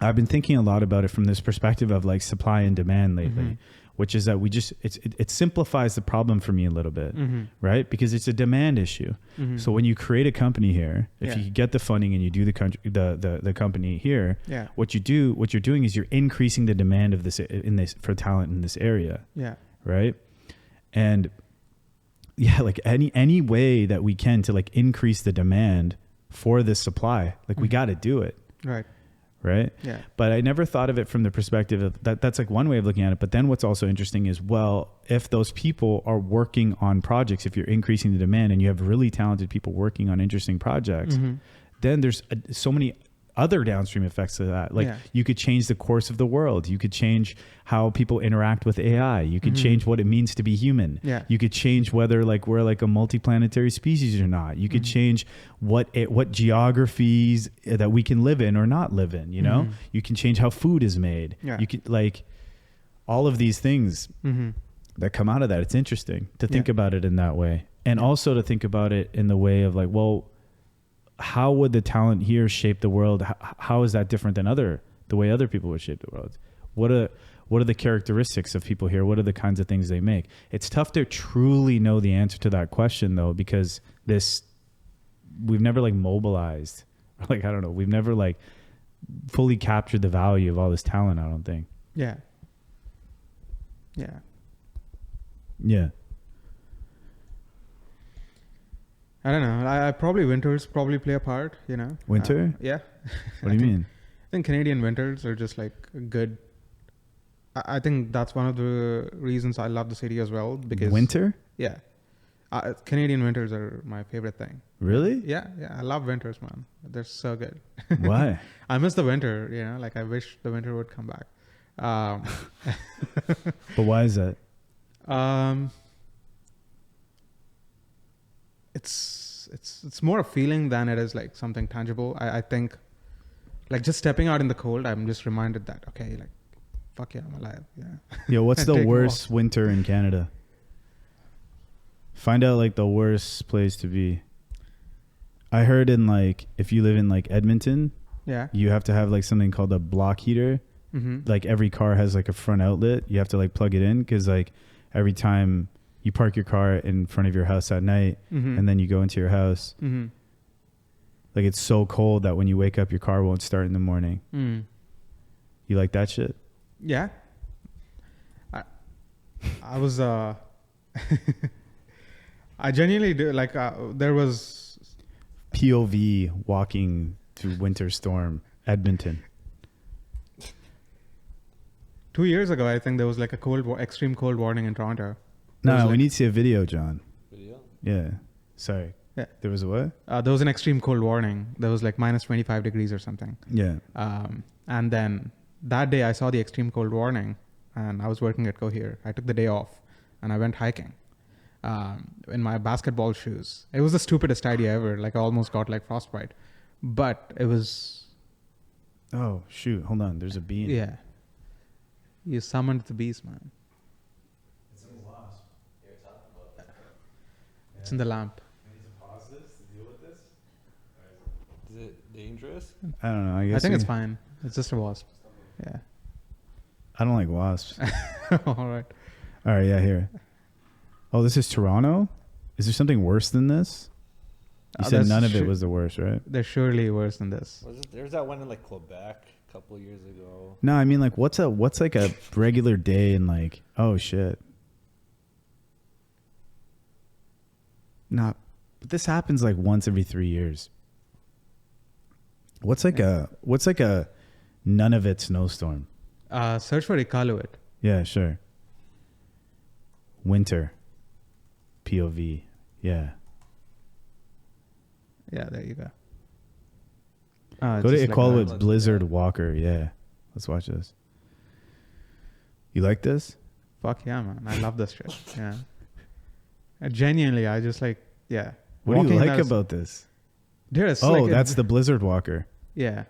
I've been thinking a lot about it from this perspective of like supply and demand lately. Which is that it simplifies the problem for me a little bit, right? Because it's a demand issue. So when you create a company here, if you get the funding and you do the company here, what you're doing is you're increasing the demand of this for talent in this area, right? And like any way that we can to like increase the demand for this supply, like we got to do it, right? Yeah. But I never thought of it from the perspective of that's like one way of looking at it. But then what's also interesting is, well, if those people are working on projects, if you're increasing the demand and you have really talented people working on interesting projects, then there's so many other downstream effects of that. Like you could change the course of the world. You could change how people interact with AI. You could change what it means to be human. You could change whether like we're like a multiplanetary species or not. You could change what geographies that we can live in or not live in, you know? You can change how food is made. You could like all of these things that come out of that. It's interesting to think about it in that way. And also to think about it in the way of like, well, how would the talent here shape the world? How is that different than the way other people would shape the world? What are the characteristics of people here? What are the kinds of things they make? It's tough to truly know the answer to that question though, because we've never like mobilized, like, I don't know, we've never like fully captured the value of all this talent, I don't think. Yeah. I don't know. I probably winters probably play a part, you know. Winter? Yeah. What do you mean? I think Canadian winters are just like good. I think that's one of the reasons I love the city as well. Because winter? Yeah. Canadian winters are my favorite thing. Really? Yeah. I love winters, man. They're so good. Why? I miss the winter, you know, like I wish the winter would come back. But why is that? It's more a feeling than it is like something tangible. I think like just stepping out in the cold, I'm just reminded that, okay, like, fuck yeah, I'm alive. Yeah. What's the worst winter in Canada? Find out like the worst place to be. I heard in like, if you live in like Edmonton, you have to have like something called a block heater. Like every car has like a front outlet. You have to like plug it in because like every time you park your car in front of your house at night and then you go into your house, like it's so cold that when you wake up, your car won't start in the morning. You like that shit? Yeah. I was, I genuinely do like, there was POV walking through winter storm, Edmonton. 2 years ago, I think there was like a extreme cold warning in Toronto. No, we need to see a video, John. Video? Yeah. Sorry. Yeah. There was a what? There was an extreme cold warning. There was like minus 25 degrees or something. Yeah. And then that day I saw the extreme cold warning and I was working at Cohere. I took the day off and I went hiking in my basketball shoes. It was the stupidest idea ever. Like I almost got like frostbite, but it was. Oh, shoot. Hold on. There's a bee. Yeah. You summoned the beast, man. It's in the wasp. You're talking about that. It's in the lamp. We need to pause this to deal with this. Is it dangerous? I don't know. I I guess think it's fine. It's just a wasp. Yeah. I don't like wasps. All right. All right, yeah, here. Oh, this is Toronto? Is there something worse than this? You said That's none of it was the worst, right? They're surely worse than this. There's that one in like Quebec a couple years ago. No, I mean like what's like a regular day in like, oh shit. No, but this happens like once every 3 years. What's like a none of it snowstorm? Search for Iqaluit. Yeah, sure. Winter. POV. Yeah. Yeah, there you go. Go to just like Iqaluit's that. Blizzard Walker. Yeah. Let's watch this. You like this? Fuck yeah, man. I love this shit. Yeah. Genuinely, I just like, yeah. What do you Walking like that is- about this? Dude, it's Oh, like that's the Blizzard Walker. yeah.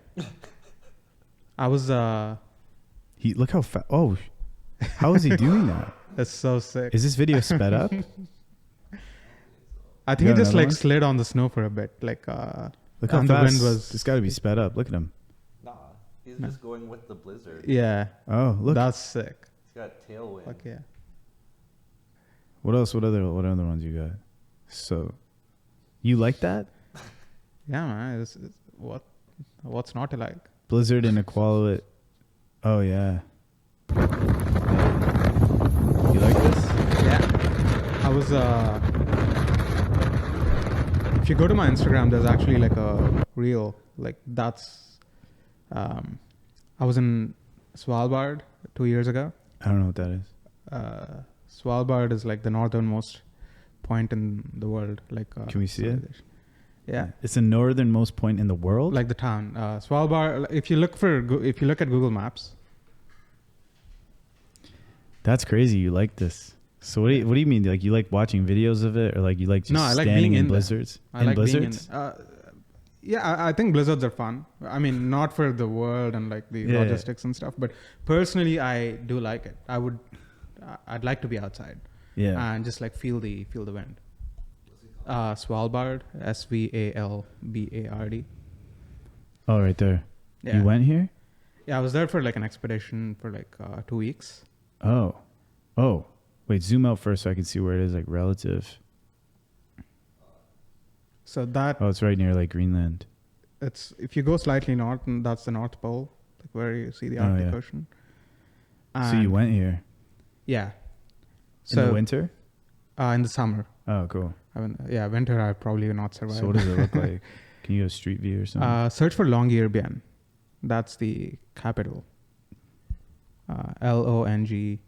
I was, He look how fast. Oh, how is he doing that? it's so sick. Is this video sped up? I think You it got just another like one? slid on the snow for a bit. Like, Look how and the fast. wind was, It's got to be sped up. Look at him. Nah, he's just going with the blizzard. yeah. Oh, look. That's sick. He's got tailwind. Fuck yeah. What else? What other ones you got? So, you like that? Yeah, man. It's what's not to like? Blizzard and Iqaluit. Oh yeah. You like this? Yeah. I was if you go to my Instagram, there's actually like a reel. Like that's I was in Svalbard 2 years ago. I don't know what that is. Svalbard is like the northernmost point in the world. Like Can we see it? civilization. Yeah. It's the northernmost point in the world. Like the town, Svalbard. If you look at Google Maps, That's crazy. You like this? So what do you mean? Like you like watching videos of it, or like you like just No, I like standing being in in there. blizzards? I in like blizzards? being in. Yeah, I think blizzards are fun. I mean, not for the world and like the Yeah. logistics and stuff, but personally, I do like it. I'd like to be outside Yeah. and just like feel the wind. Svalbard, Svalbard. Oh, right there. Yeah. You went here? Yeah, I was there for like an expedition for like 2 weeks. Oh. Oh. Wait, zoom out first so I can see where it is, like relative. So that Oh, it's right near like Greenland. it's if you go slightly north, and that's the North Pole, like where you see the Oh, Arctic yeah. Ocean. So you And- went here Yeah. in the winter? In the summer. Oh, cool. Winter I probably will not survive. So what does it look like? Can you go street view or something? Search for Longyearbyen. That's the capital. Longyear.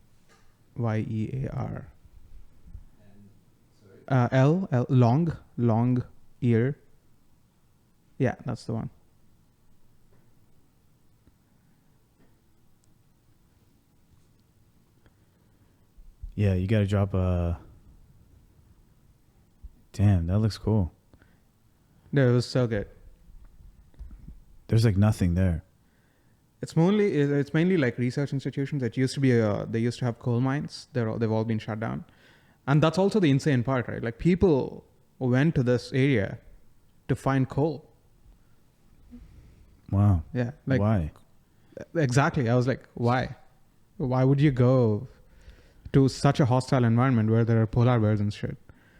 Long ear. Yeah, that's the one. Yeah, you got to drop a. Damn, that looks cool. No, it was so good. There's like nothing there. It's mainly like research institutions. It used to be they used to have coal mines. They've all been shut down, and that's also the insane part, right? Like people went to this area to find coal. Wow. Yeah, like Why? exactly. I was like, why? Why would you go to such a hostile environment where there are polar bears and shit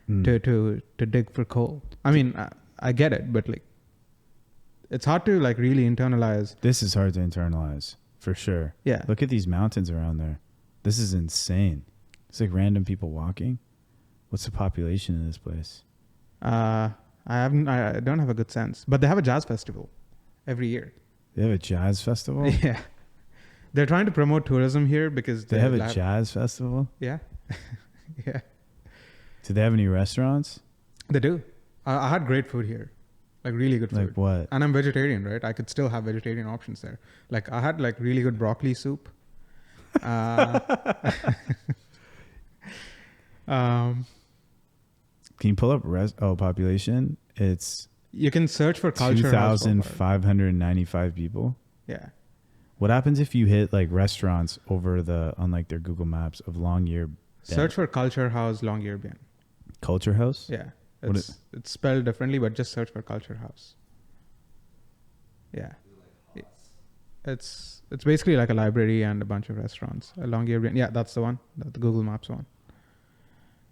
to dig for coal? I mean, I get it, but like, it's hard to like really internalize. This is hard to internalize for sure. Yeah. Look at these mountains around there. This is insane. It's like random people walking. What's the population in this place? I don't have a good sense, but they have a jazz festival every year. They have a jazz festival? Yeah. They're trying to promote tourism here because They have a jazz festival? Yeah. Yeah. Do they have any restaurants? They do. I had great food here. Like really good food. Like what? And I'm vegetarian, right? I could still have vegetarian options there. Like I had like really good broccoli soup. Can you pull up population? It's You can search for culture. House Svalbard. 2,595 people. Yeah. What happens if you hit like restaurants on like their Google Maps of Longyear Search for Culture House Longyearbyen. Culture House? Yeah. What It's spelled differently, but just search for Culture House. Yeah. It's basically like a library and a bunch of restaurants. A Longyearbyen. Yeah, that's the one. The Google Maps one.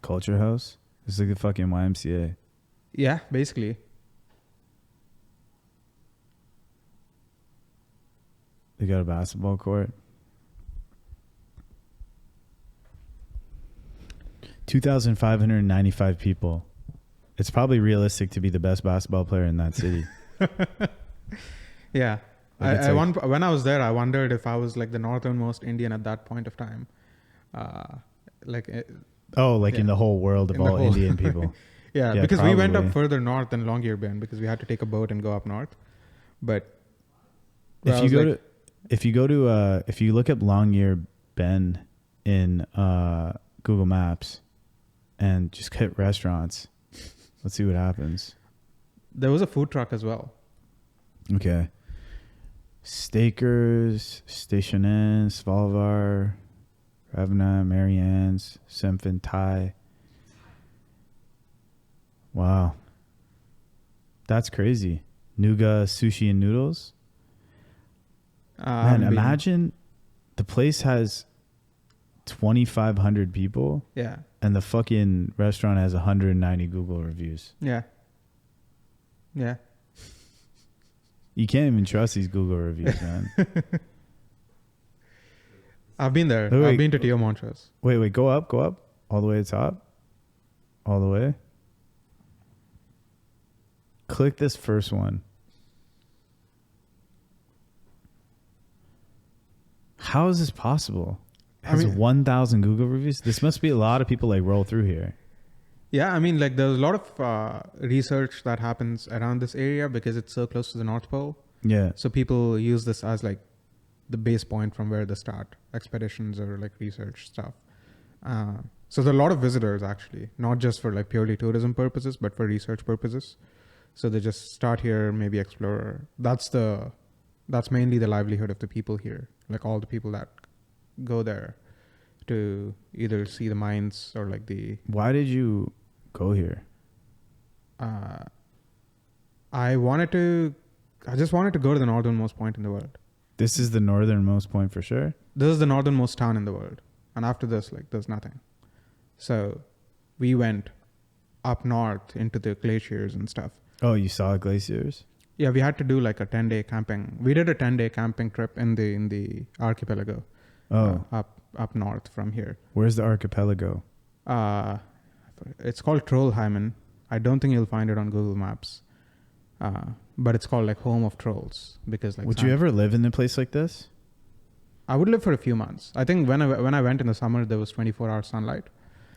Culture House? It's like a fucking YMCA. Yeah, basically. They got a basketball court. 2,595 people. It's probably realistic to be the best basketball player in that city. Yeah. Like When I was there, I wondered if I was like the northernmost Indian at that point of time. In the whole world of In the all whole- Indian people. Yeah, Yeah, because we went up probably. further north than Longyearbyen because we had to take a boat and go up north. But If you look up Longyearbyen in Google Maps and just hit restaurants, let's see what happens. there was a food truck as well. Okay. Stakers, Station Inn, Svalbard, Ravna, Marianne's, Symphon Thai. Wow. That's crazy. Nuga Sushi and Noodles. Man, imagine the place has 2,500 people Yeah. and the fucking restaurant has 190 Google reviews. Yeah. Yeah. You can't even trust these Google reviews, man. I've been there. Wait. I've been to Tio Montrose. Wait, go up. All the way to the top. All the way. Click this first one. How is this possible? It has 1,000 Google reviews. This must be a lot of people like roll through here. Yeah, I mean, like there's a lot of research that happens around this area because it's so close to the North Pole. Yeah. So people use this as like the base point from where they start expeditions or like research stuff. So there are a lot of visitors actually, not just for like purely tourism purposes, but for research purposes. So they just start here, maybe explore. That's mainly the livelihood of the people here. Like all the people that go there to either see the mines or like the. Why did you go here? I just wanted to go to the northernmost point in the world. This is the northernmost point for sure. This is the northernmost town in the world. And after this, like, there's nothing. So we went up north into the glaciers and stuff. Oh, you saw glaciers? Yeah, we had to do like a 10-day camping. We did a 10-day camping trip in the archipelago. Oh. Up north from here. Where's the archipelago? It's called Trollheimen. I don't think you'll find it on Google Maps. But it's called like home of trolls because like. Would you ever live in a place like this? I would live for a few months. I think when I went in the summer, there was 24-hour sunlight.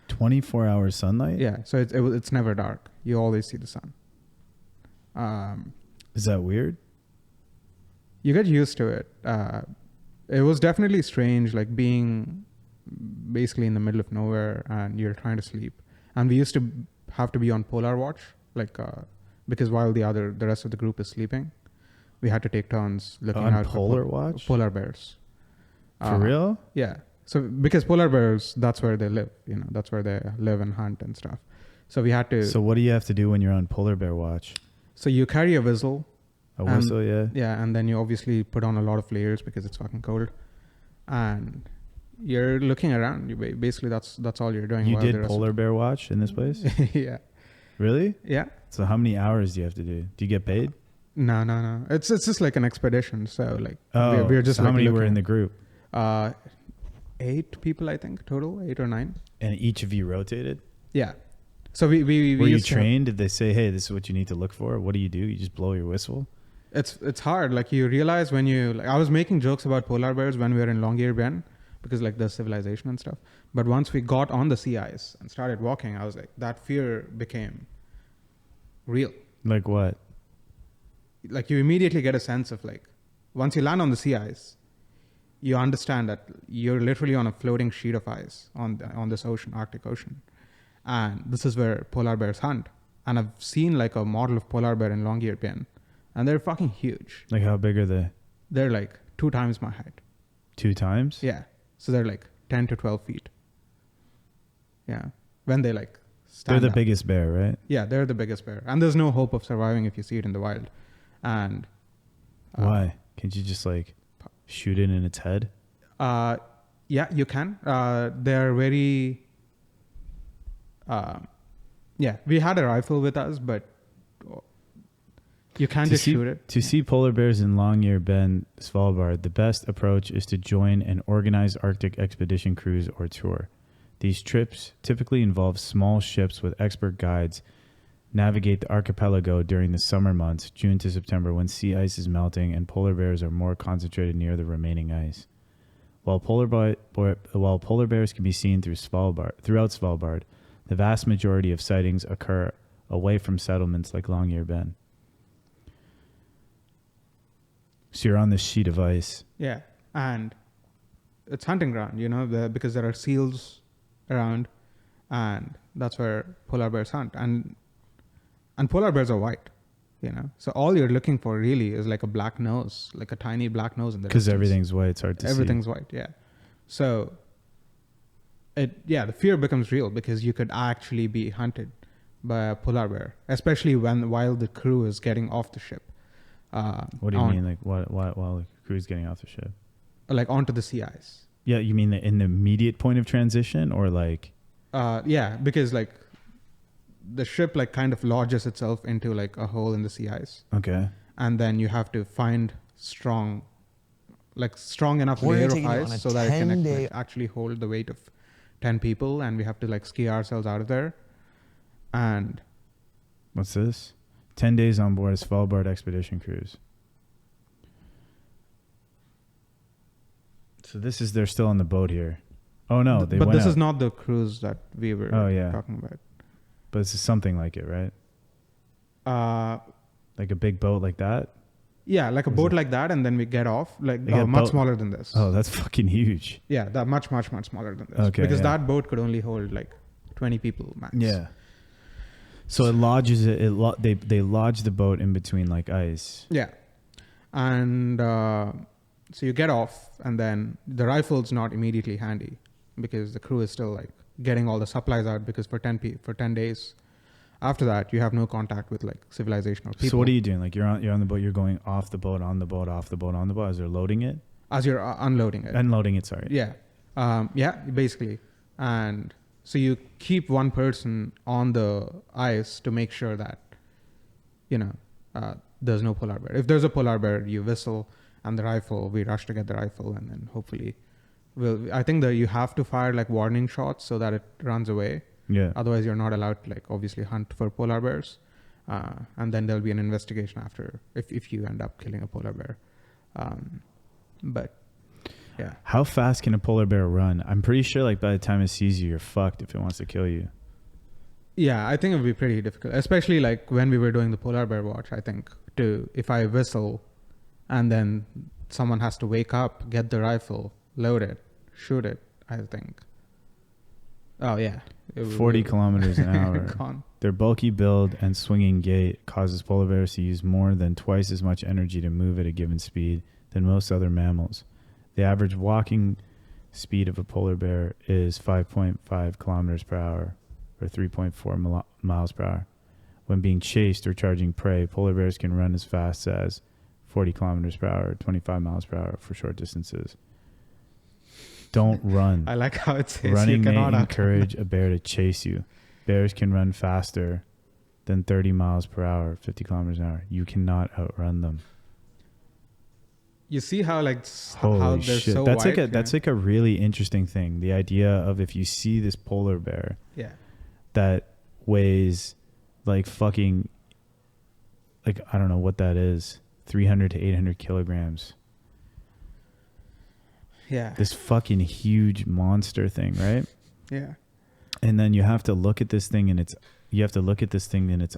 24 hours sunlight? Yeah, so it's never dark. You always see the sun. Is that weird? You get used to it. It was definitely strange, like being basically in the middle of nowhere and you're trying to sleep. And we used to have to be on polar watch, like because while the rest of the group is sleeping, we had to take turns looking on out polar for watch? polar bears. For real? Yeah. So because polar bears, that's where they live. You know, that's where they live and hunt and stuff. So we had to. So what do you have to do when you're on polar bear watch? So you carry a whistle. A whistle, yeah. Yeah, and then you obviously put on a lot of layers because it's fucking cold, and you're looking around. Basically, that's all you're doing. You did polar bear watch in this place? Yeah. Really? Yeah. So how many hours do you have to do? Do you get paid? No. It's just like an expedition. So like we're just so like how many were looking. in the group? 8 people, I think, total, 8 or 9. And each of you rotated? Yeah. So we were you used to have- trained? Did they say, hey, this is what you need to look for? What do? You just blow your whistle? It's hard. Like you realize when you like, I was making jokes about polar bears when we were in Longyearbyen because like the civilization and stuff. But once we got on the sea ice and started walking, I was like, that fear became real. Like what? Like you immediately get a sense of like, once you land on the sea ice, you understand that you're literally on a floating sheet of ice on this ocean, Arctic Ocean. And this is where polar bears hunt. And I've seen like a model of polar bear in Longyearbyen. And they're fucking huge. Like how big are they? They're like 2 times my height. 2 times? Yeah. So they're like 10 to 12 feet. Yeah. When they like stand They're the up. biggest bear, right? Yeah, they're the biggest bear. And there's no hope of surviving if you see it in the wild. And Why? Can't you just like shoot it in its head? Yeah, you can. They're very. Yeah, we had a rifle with us, but you can't just shoot it. To see polar bears in Longyear Bend, Svalbard, the best approach is to join an organized Arctic expedition cruise or tour. These trips typically involve small ships with expert guides, navigate the archipelago during the summer months, June to September, when sea ice is melting and polar bears are more concentrated near the remaining ice. While polar bears can be seen throughout Svalbard, the vast majority of sightings occur away from settlements like Longyear Bend. So you're on this sheet of ice. Yeah, and it's hunting ground, because there are seals around, and that's where polar bears hunt. And polar bears are white, So all you're looking for really is like a black nose, like a tiny black nose in the distance. Because everything's white, it's hard to see. Everything's white, yeah. So the fear becomes real because you could actually be hunted by a polar bear, especially while the crew is getting off the ship. What do you mean, like while the crew's getting off the ship? Like onto the sea ice. Yeah, you mean in the immediate point of transition, or like? Yeah, because like the ship like kind of lodges itself into like a hole in the sea ice. Okay. And then you have to find strong enough layer of ice so that it can actually hold the weight of 10 people, and we have to like ski ourselves out of there. And what's this? 10 days on board a Svalbard expedition cruise. So they're still on the boat here. Oh no, but this is not the cruise that we were talking about. But it's something like it, right? Like a big boat like that? Yeah, like a boat like that, and then we get off, much smaller than this. Oh, that's fucking huge. Yeah, that much smaller than this. Okay, because that boat could only hold like 20 people max. Yeah. So it lodges they lodge the boat in between like ice. Yeah. And so you get off, and then the rifle's not immediately handy because the crew is still like getting all the supplies out, because for 10 days after that you have no contact with like civilization or people. So what are you doing? Like you're on the boat, you're going off the boat, on the boat, off the boat, on the boat as they're loading it? As you're unloading it. Unloading it, sorry. Yeah. Basically. And so you keep one person on the ice to make sure that, there's no polar bear. If there's a polar bear, you whistle, and the rifle, we rush to get the rifle, and then hopefully I think that you have to fire like warning shots so that it runs away. Yeah. Otherwise, you're not allowed to like obviously hunt for polar bears. And then there'll be an investigation after if you end up killing a polar bear. But yeah. How fast can a polar bear run? I'm pretty sure like by the time it sees you, you're fucked if it wants to kill you. Yeah, I think it would be pretty difficult, especially like when we were doing the polar bear watch. I think if I whistle and then someone has to wake up, get the rifle, load it, shoot it, I think. Oh yeah. 40 kilometers an hour. Their bulky build and swinging gait causes polar bears to use more than twice as much energy to move at a given speed than most other mammals. The average walking speed of a polar bear is 5.5 kilometers per hour, or 3.4 miles per hour. When being chased or charging prey, polar bears can run as fast as 40 kilometers per hour, 25 miles per hour for short distances. Don't run. I like how it says running may encourage a bear to chase you. Bears can run faster than 30 miles per hour, 50 kilometers an hour. You cannot outrun them. You see how like holy how they're shit. so That's white, that's like a really interesting thing. The idea of if you see this polar bear, that weighs like fucking, like I don't know what that is, 300 to 800 kilograms. Yeah. This fucking huge monster thing, right? Yeah. And then you have to look at this thing in its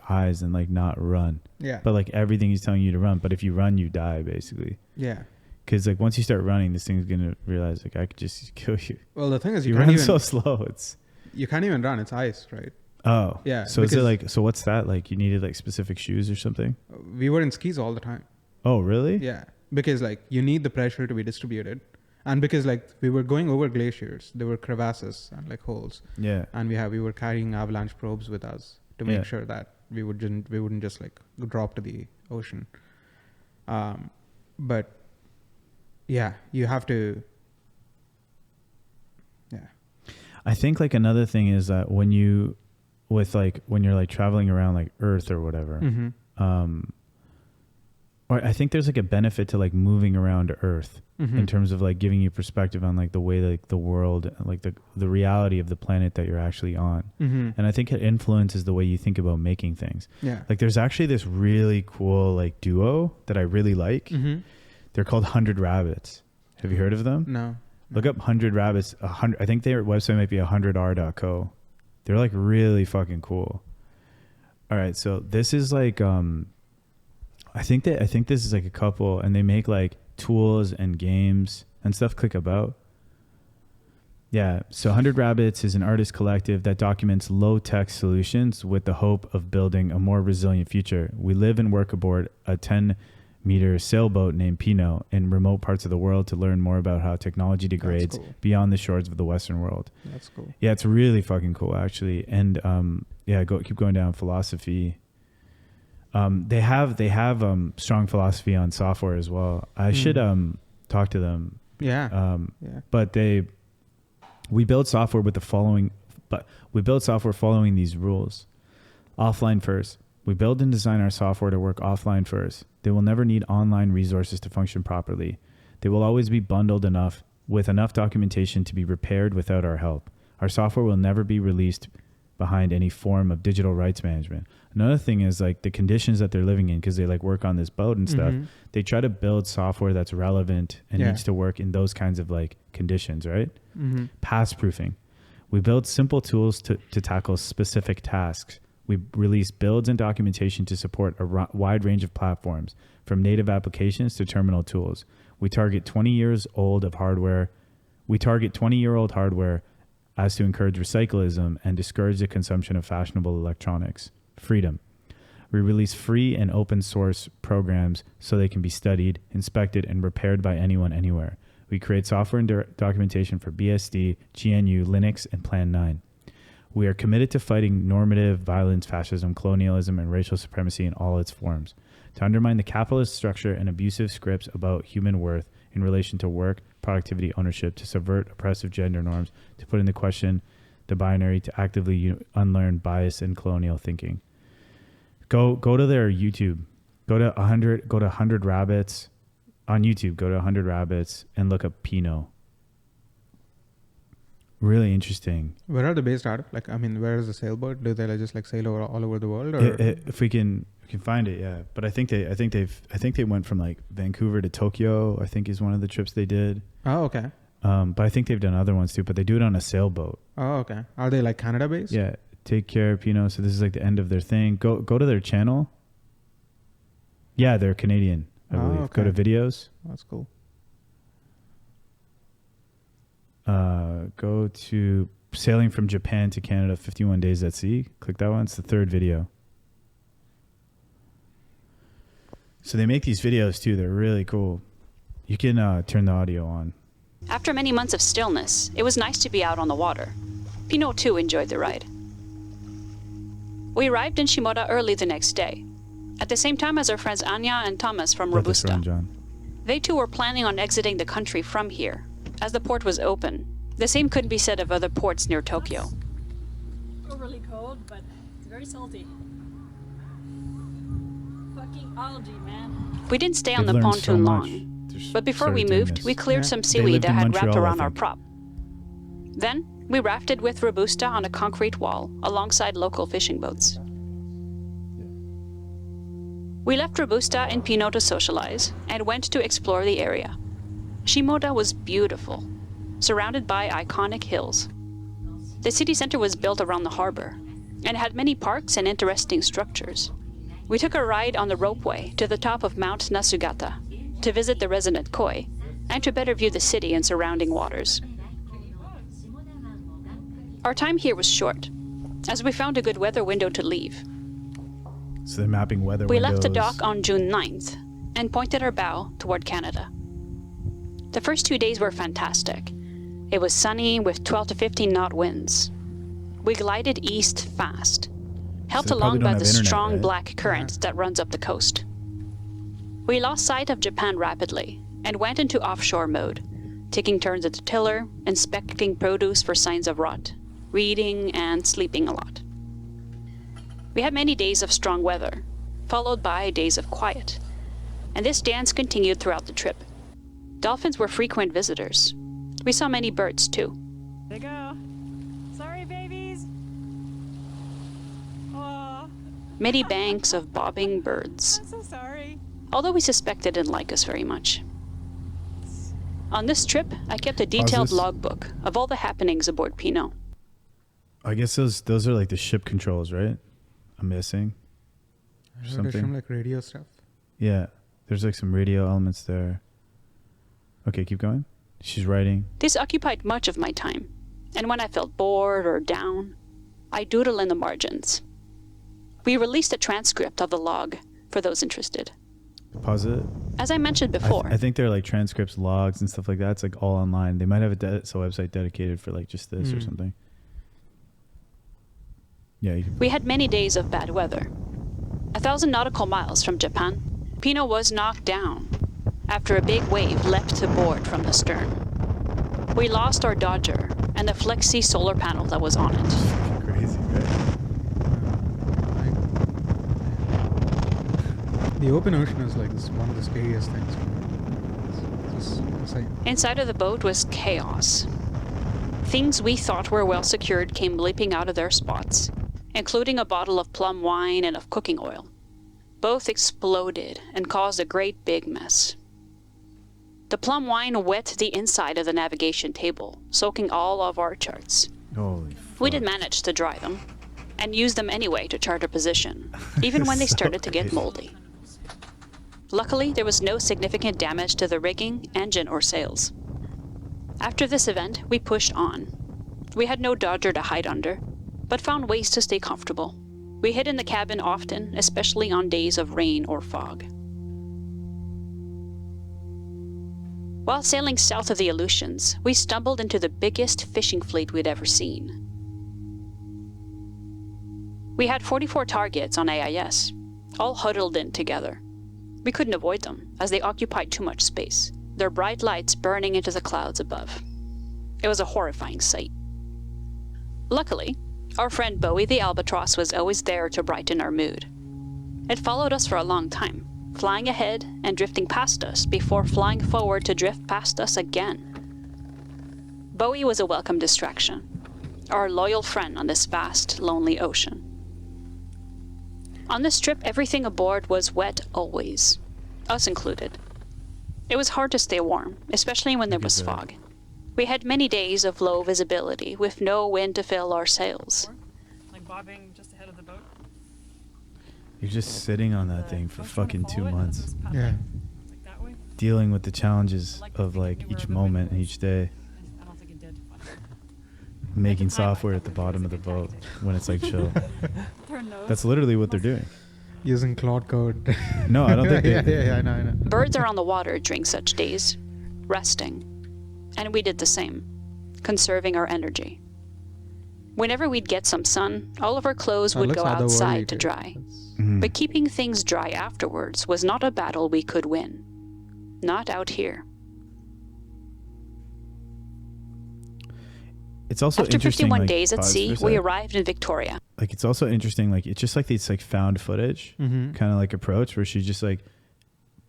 eyes and like not run. Yeah. But like everything is telling you to run. But if you run, you die basically. Yeah. Because like once you start running, this thing's gonna realize like I could just kill you. Well, the thing is you run so slow. You can't even run. It's ice, right? Oh. Yeah. So is it like, so what's that like? You needed like specific shoes or something? We were in skis all the time. Oh, really? Yeah. Because like you need the pressure to be distributed. And because like we were going over glaciers, there were crevasses and like holes. Yeah. And we were carrying avalanche probes with us to make sure that we wouldn't just like drop to the ocean. but yeah, you have to. Yeah. I think like another thing is that when you're like traveling around like Earth or whatever, or I think there's like a benefit to like moving around Earth in terms of like giving you perspective on like the way like the world, like the reality of the planet that you're actually on. And I think it influences the way you think about making things. Yeah. Like there's actually this really cool like duo that I really like. They're called 100 Rabbits. Have you heard of them? No. Look up 100 Rabbits. I think their website might be 100r.co. They're like really fucking cool. All right, so this is like I think this is like a couple, and they make like tools and games and stuff. Click about. Yeah, so 100 Rabbits is an artist collective that documents low-tech solutions with the hope of building a more resilient future. We live and work aboard a 10-meter sailboat named Pinot in remote parts of the world to learn more about how technology degrades beyond the shores of the Western world. That's cool. Yeah, it's really fucking cool, actually. And keep going down philosophy. They have strong philosophy on software as well. I should talk to them. Yeah. But we build software following these rules. Offline first. We build and design our software to work offline first. They will never need online resources to function properly. They will always be bundled with enough documentation to be repaired without our help. Our software will never be released behind any form of digital rights management. Another thing is like the conditions that they're living in, because they like work on this boat and stuff. They try to build software that's relevant and needs to work in those kinds of like conditions, right? Pass proofing. We build simple tools to tackle specific tasks. We release builds and documentation to support a wide range of platforms, from native applications to terminal tools. We target 20-year-old hardware as to encourage recyclism and discourage the consumption of fashionable electronics. Freedom. We release free and open source programs so they can be studied, inspected, and repaired by anyone, anywhere. We create software and documentation for BSD, GNU, Linux, and Plan 9. We are committed to fighting normative violence, fascism, colonialism, and racial supremacy in all its forms, to undermine the capitalist structure and abusive scripts about human worth in relation to work, productivity, ownership, to subvert oppressive gender norms, to put into question the binary, to actively unlearn bias and colonial thinking. Go to their YouTube. Go to 100 Rabbits on YouTube. Go to 100 Rabbits and look up Pinot. Really interesting. Where are they based out of? Like, I mean, where is the sailboat? Do they like just like sail all over the world? Or if we can find it, yeah. But I think they went from like Vancouver to Tokyo. I think is one of the trips they did. Oh, okay. But I think they've done other ones too. But they do it on a sailboat. Oh, okay. Are they like Canada based? Yeah. Take care, Pinot. So this is like the end of their thing. Go to their channel. Yeah, they're Canadian, I believe. Okay. Go to videos. That's cool. Go to sailing from Japan to Canada, 51 days at sea. Click that one. It's the third video. So they make these videos too. They're really cool. You can turn the audio on. After many months of stillness, it was nice to be out on the water. Pinot too enjoyed the ride. We arrived in Shimoda early the next day, at the same time as our friends Anya and Thomas from Let this Robusta. run, John. They too were planning on exiting the country from here, as the port was open. The same couldn't be said of other ports near Tokyo. Overly cold, but it's very salty. Fucking algae, man. We didn't stay on They've the learned so pontoon much. long, They're but before we started doing moved, this. we cleared some They seaweed lived that in had Montreal, wrapped I around our think. prop. Then, we rafted with Robusta on a concrete wall alongside local fishing boats. We left Robusta and Pinot to socialize and went to explore the area. Shimoda was beautiful, surrounded by iconic hills. The city center was built around the harbor and had many parks and interesting structures. We took a ride on the ropeway to the top of Mount Nasugata to visit the resident koi and to better view the city and surrounding waters. Our time here was short, as we found a good weather window to leave. So they're mapping weather We windows. left the dock on June 9th and pointed our bow toward Canada. The first 2 days were fantastic. It was sunny with 12 to 15 knot winds. We glided east fast, helped they probably along don't by have the internet, strong right? black current that runs up the coast. We lost sight of Japan rapidly and went into offshore mode, taking turns at the tiller, inspecting produce for signs of rot, reading, and sleeping a lot. We had many days of strong weather, followed by days of quiet, and this dance continued throughout the trip. Dolphins were frequent visitors. We saw many birds, too. There they go. Sorry, babies. Oh, Many banks of bobbing birds, I'm so sorry. although we suspected didn't like us very much. On this trip, I kept a detailed this? logbook of all the happenings aboard Pinot. I guess those are like the ship controls, right? I'm missing. I heard Something. some like radio stuff. Yeah. There's like some radio elements there. Okay, keep going. She's writing. This occupied much of my time, and when I felt bored or down, I doodle in the margins. We released a transcript of the log for those interested. Pause it. As I mentioned before, I think they're like transcripts, logs, and stuff like that. It's like all online. They might have a website dedicated for like just this or something. Yeah. You can, we had many days of bad weather. 1,000 nautical miles from Japan, Pinot was knocked down after a big wave leapt aboard from the stern. We lost our Dodger and the flexi solar panel that was on it. crazy, right? The open ocean is like this one of the scariest things. It's just insane. Inside of the boat was chaos. Things we thought were well secured came leaping out of their spots, including a bottle of plum wine and of cooking oil. Both exploded and caused a great big mess. The plum wine wet the inside of the navigation table, soaking all of our charts. Holy fuck. We did manage to dry them, and use them anyway to chart a position, even when they So started to get crazy. moldy. Luckily, there was no significant damage to the rigging, engine, or sails. After this event, we pushed on. We had no Dodger to hide under, but found ways to stay comfortable. We hid in the cabin often, especially on days of rain or fog. While sailing south of the Aleutians, we stumbled into the biggest fishing fleet we'd ever seen. We had 44 targets on AIS, all huddled in together. We couldn't avoid them, as they occupied too much space, their bright lights burning into the clouds above. It was a horrifying sight. Luckily, our friend Bowie the albatross was always there to brighten our mood. It followed us for a long time, flying ahead and drifting past us before flying forward to drift past us again. Bowie was a welcome distraction, our loyal friend on this vast, lonely ocean. On this trip, everything aboard was wet always, us included. It was hard to stay warm, especially when there was fog. We had many days of low visibility with no wind to fill our sails. Like bobbing just ahead of the boat. You're just sitting on that thing for fucking 2 months, Yeah. Like that way. dealing with the challenges of like each moment and each day, I don't think it did. making software at the bottom of the boat when it's like chill. Their nose. That's literally what they're doing. Using Claude code. No, I don't think they. yeah, I know. Birds are on the water during such days, resting. And we did the same, conserving our energy. Whenever we'd get some sun, all of our clothes That would looks go otherworldly outside to too. dry. Mhm. But keeping things dry afterwards was not a battle we could win. Not out here. It's also After interesting. 51 like, days at pause sea, for a we sec. arrived in Victoria. Like it's also interesting. Like it's just like these like found footage Mm-hmm. kind of like approach where she's just like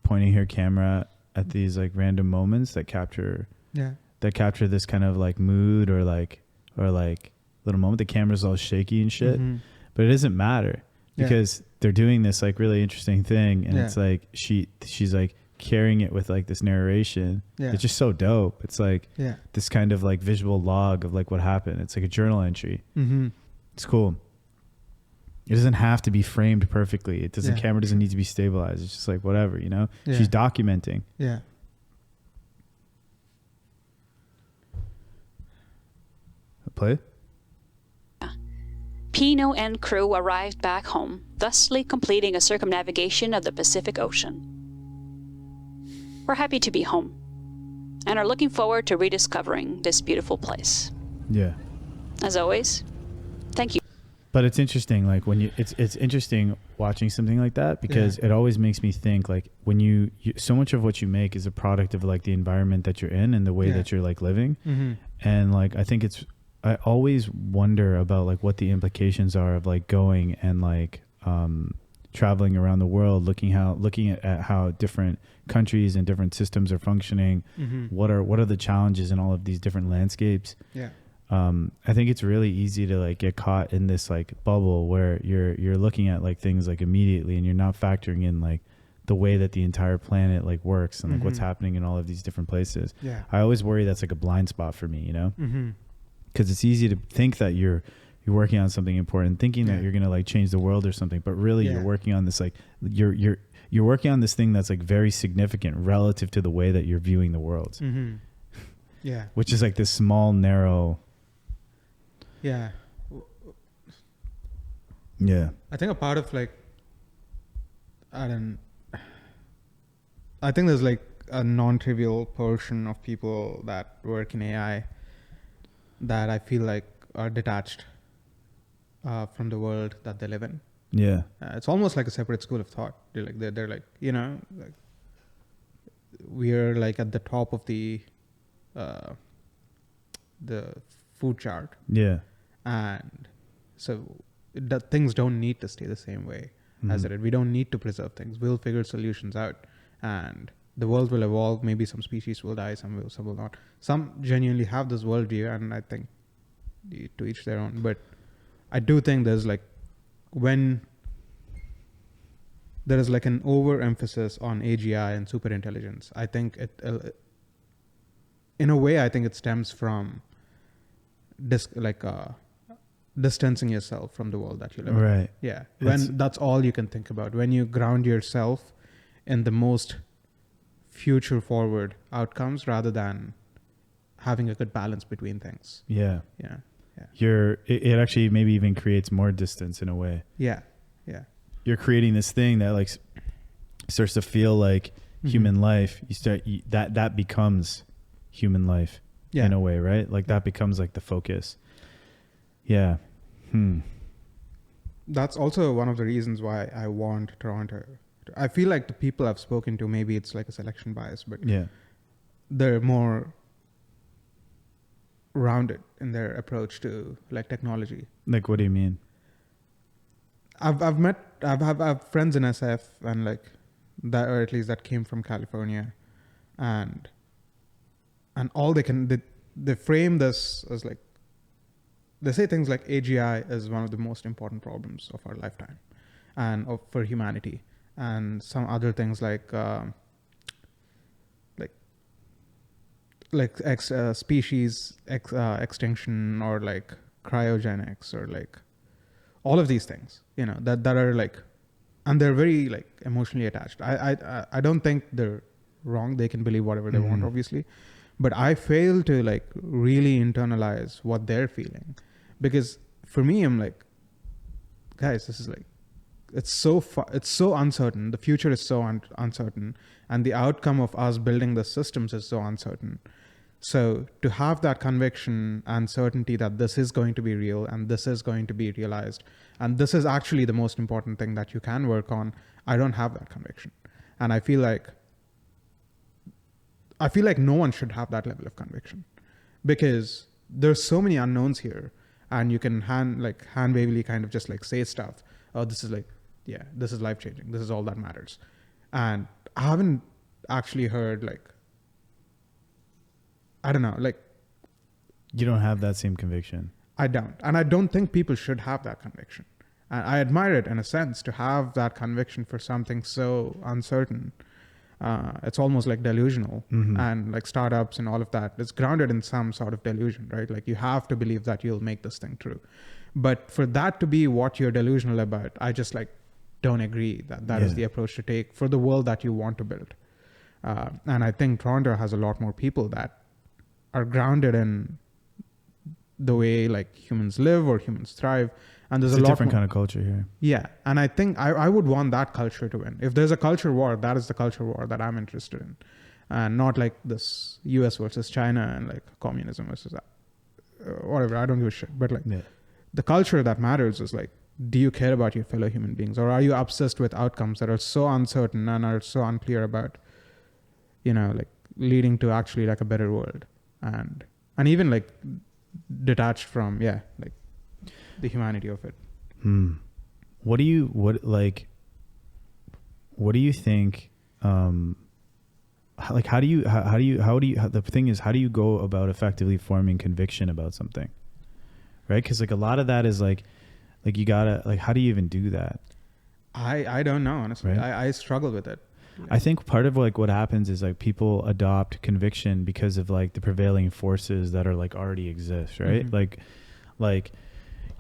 pointing her camera at these like random moments that capture Yeah. this kind of like mood or like little moment. The camera's all shaky and shit, Mhm. but it doesn't matter Yeah. because they're doing this like really interesting thing, and Yeah. it's like she's like carrying it with like this narration. Yeah. It's just so dope. It's like Yeah. this kind of like visual log of like what happened. It's like a journal entry. Mm-hmm. It's cool. It doesn't have to be framed perfectly. It doesn't. Yeah. Camera doesn't need to be stabilized. It's just like whatever, you know. Yeah. She's documenting. Yeah. Play. Pino and crew arrived back home, thusly completing a circumnavigation of the Pacific Ocean. We're happy to be home, and are looking forward to rediscovering this beautiful place. Yeah. As always, thank you. But it's interesting, like when it's interesting watching something like that, because it always makes me think, like when you so much of what you make is a product of like the environment that you're in and the way that you're like living. And like I always wonder about like what the implications are of like going and like traveling around the world, looking at how different countries and different systems are functioning. What are the challenges in all of these different landscapes? I think it's really easy to like get caught in this like bubble where you're looking at like things like immediately, and you're not factoring in like the way that the entire planet like works and like what's happening in all of these different places. I always worry that's like a blind spot for me, you know, because it's easy to think that you're working on something important, thinking that you're gonna like change the world or something, but really you're working on this like you're working on this thing that's like very significant relative to the way that you're viewing the world. Which is like this small, narrow. Yeah. I think a part of like, I think there's like a non-trivial portion of people that work in AI that I feel like are detached from the world that they live in. It's almost like a separate school of thought. They're like, you know, like we're like at the top of the food chart. And so things don't need to stay the same way as it is. We don't need to preserve things. We'll figure solutions out, and the world will evolve. Maybe some species will die, some will not. Some genuinely have this worldview, and I think to each their own. But I do think there's like, when there is like an overemphasis on AGI and superintelligence, I think in a way, I think it stems from distancing yourself from the world that you live in. Yeah. When that's all you can think about. When you ground yourself in the most future forward outcomes rather than having a good balance between things. It actually maybe even creates more distance in a way. You're creating this thing that like starts to feel like human life. That becomes human life in a way, right? Like that becomes like the focus. That's also one of the reasons why I want Toronto. I feel like the people I've spoken to, maybe it's like a selection bias, but they're more rounded in their approach to like technology. Like, what do you mean? I've friends in SF and like that, or at least that came from California, and all they frame this as like, they say things like AGI is one of the most important problems of our lifetime and for humanity, and some other things like species extinction, or like cryogenics, or like all of these things, you know, that are like, and they're very like emotionally attached. I don't think they're wrong. They can believe whatever they want, obviously, but I fail to like really internalize what they're feeling, because for me, I'm like, guys, this is like, it's so uncertain. The future is so uncertain, and the outcome of us building the systems is so uncertain. So to have that conviction and certainty that this is going to be real and this is going to be realized, and this is actually the most important thing that you can work on, I don't have that conviction. And I feel like no one should have that level of conviction, because there's so many unknowns here, and you can hand wavily kind of just like say stuff. Oh, this is like, yeah, this is life changing. This is all that matters. And I haven't actually heard like, I don't know, like. You don't have that same conviction. I don't. And I don't think people should have that conviction. And I admire it in a sense, to have that conviction for something so uncertain. It's almost like delusional. And like startups and all of that, it's grounded in some sort of delusion, right? Like you have to believe that you'll make this thing true. But for that to be what you're delusional about, I just like don't agree that is the approach to take for the world that you want to build. And I think Toronto has a lot more people that are grounded in the way like humans live or humans thrive. And there's a lot different kind of culture here. Yeah. And I think I would want that culture to win. If there's a culture war, that is the culture war that I'm interested in. And not like this US versus China and like communism versus that. Whatever. I don't give a shit. But like the culture that matters is like, do you care about your fellow human beings, or are you obsessed with outcomes that are so uncertain and are so unclear about, like leading to actually like a better world, and even like detached from like the humanity of it. What do you think? The thing is, how do you go about effectively forming conviction about something, right? Because like a lot of that is like you gotta like, how do you even do that? I don't know, honestly. Right? I struggle with it. I think part of like what happens is like people adopt conviction because of like the prevailing forces that are like already exist, right? Like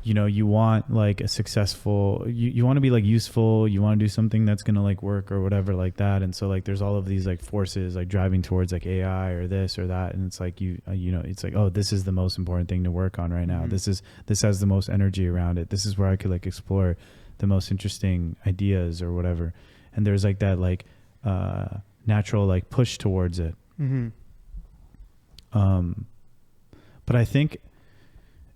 you want like a successful, you want to be like useful, you want to do something that's going to like work or whatever like that. And so like there's all of these like forces like driving towards like AI or this or that. And it's like, it's like, oh, this is the most important thing to work on right now. This has the most energy around it. This is where I could like explore the most interesting ideas or whatever. And there's like that like natural like push towards it. But I think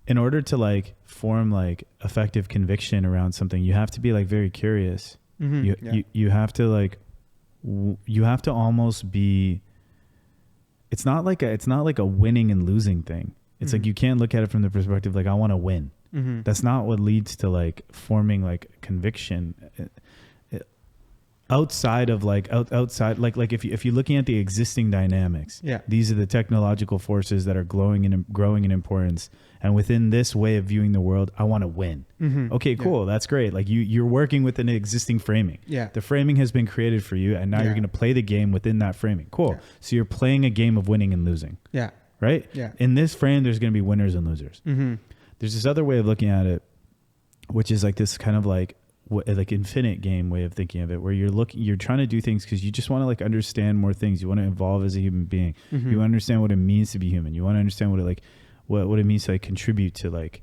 in order to like form like effective conviction around something, you have to be like very curious. You have to like, you have to almost be, it's not like a winning and losing thing. It's like, you can't look at it from the perspective, like I want to win. That's not what leads to like forming like conviction. Outside of like outside like if you're looking at the existing dynamics, these are the technological forces that are growing in importance, and within this way of viewing the world, I want to win. Okay, cool, that's great. Like you're working with an existing framing. The framing has been created for you, and now you're going to play the game within that framing. Cool. So you're playing a game of winning and losing. Right. In this frame, there's going to be winners and losers. There's this other way of looking at it, which is like this kind of like infinite game way of thinking of it, where you're trying to do things because you just want to like understand more things. You want to evolve as a human being. You understand what it means to be human. You want to understand what it like what it means to like contribute to like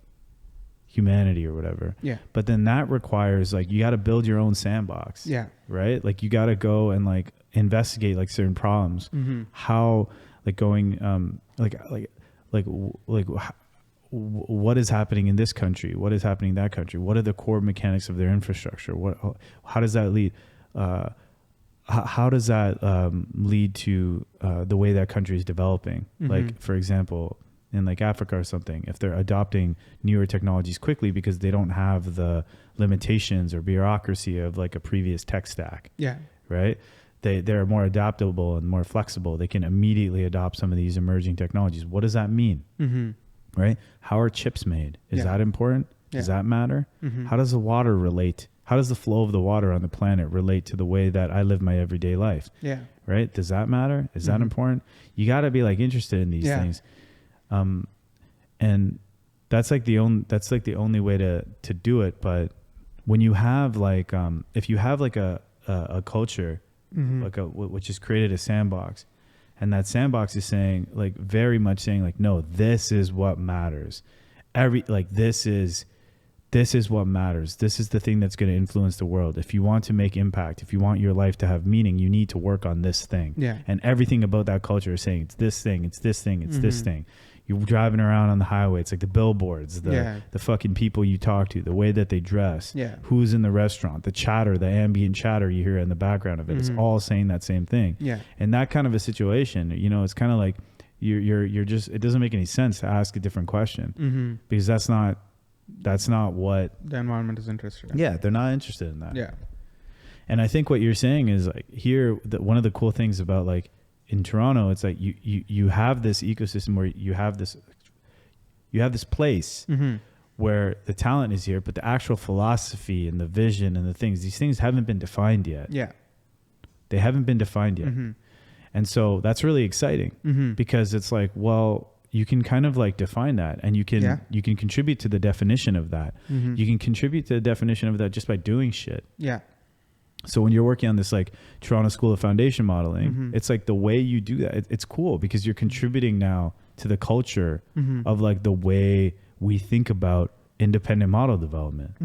humanity or whatever. But then that requires like, you got to build your own sandbox. Right. Like you got to go and like investigate like certain problems. How like going what is happening in this country? What is happening in that country? What are the core mechanics of their infrastructure? How does that lead? How does that lead to the way that country is developing? Like, for example, in like Africa or something, if they're adopting newer technologies quickly because they don't have the limitations or bureaucracy of like a previous tech stack. Right. They're more adaptable and more flexible. They can immediately adopt some of these emerging technologies. What does that mean? Right? How are chips made? Is that important? Does that matter? How does the water relate? How does the flow of the water on the planet relate to the way that I live my everyday life? Right? Does that matter? Is that important? You got to be like interested in these things. And that's like the only way to do it. But when you have like, if you have like a culture, like which has created a sandbox, and that sandbox is saying like, very much saying like, no, this is what matters. This is what matters. This is the thing that's going to influence the world. If you want to make impact, if you want your life to have meaning, you need to work on this thing. And everything about that culture is saying it's this thing, it's this thing, it's this thing. You're driving around on the highway. It's like the billboards, the fucking people you talk to, the way that they dress, who's in the restaurant, the chatter, the ambient chatter you hear in the background of it. It's all saying that same thing. In that kind of a situation, it's kind of like you're just, it doesn't make any sense to ask a different question because that's not what the environment is interested in. They're not interested in that. And I think what you're saying is like here, one of the cool things about like in Toronto, it's like you have this ecosystem where you have this place where the talent is here, but the actual philosophy and the vision and these things haven't been defined yet. They haven't been defined yet. And so that's really exciting because it's like, well, you can kind of like define that, and you can contribute to the definition of that. You can contribute to the definition of that just by doing shit. So when you're working on this like Toronto School of Foundation Modeling, it's like the way you do that, it's cool because you're contributing now to the culture of like the way we think about independent model development.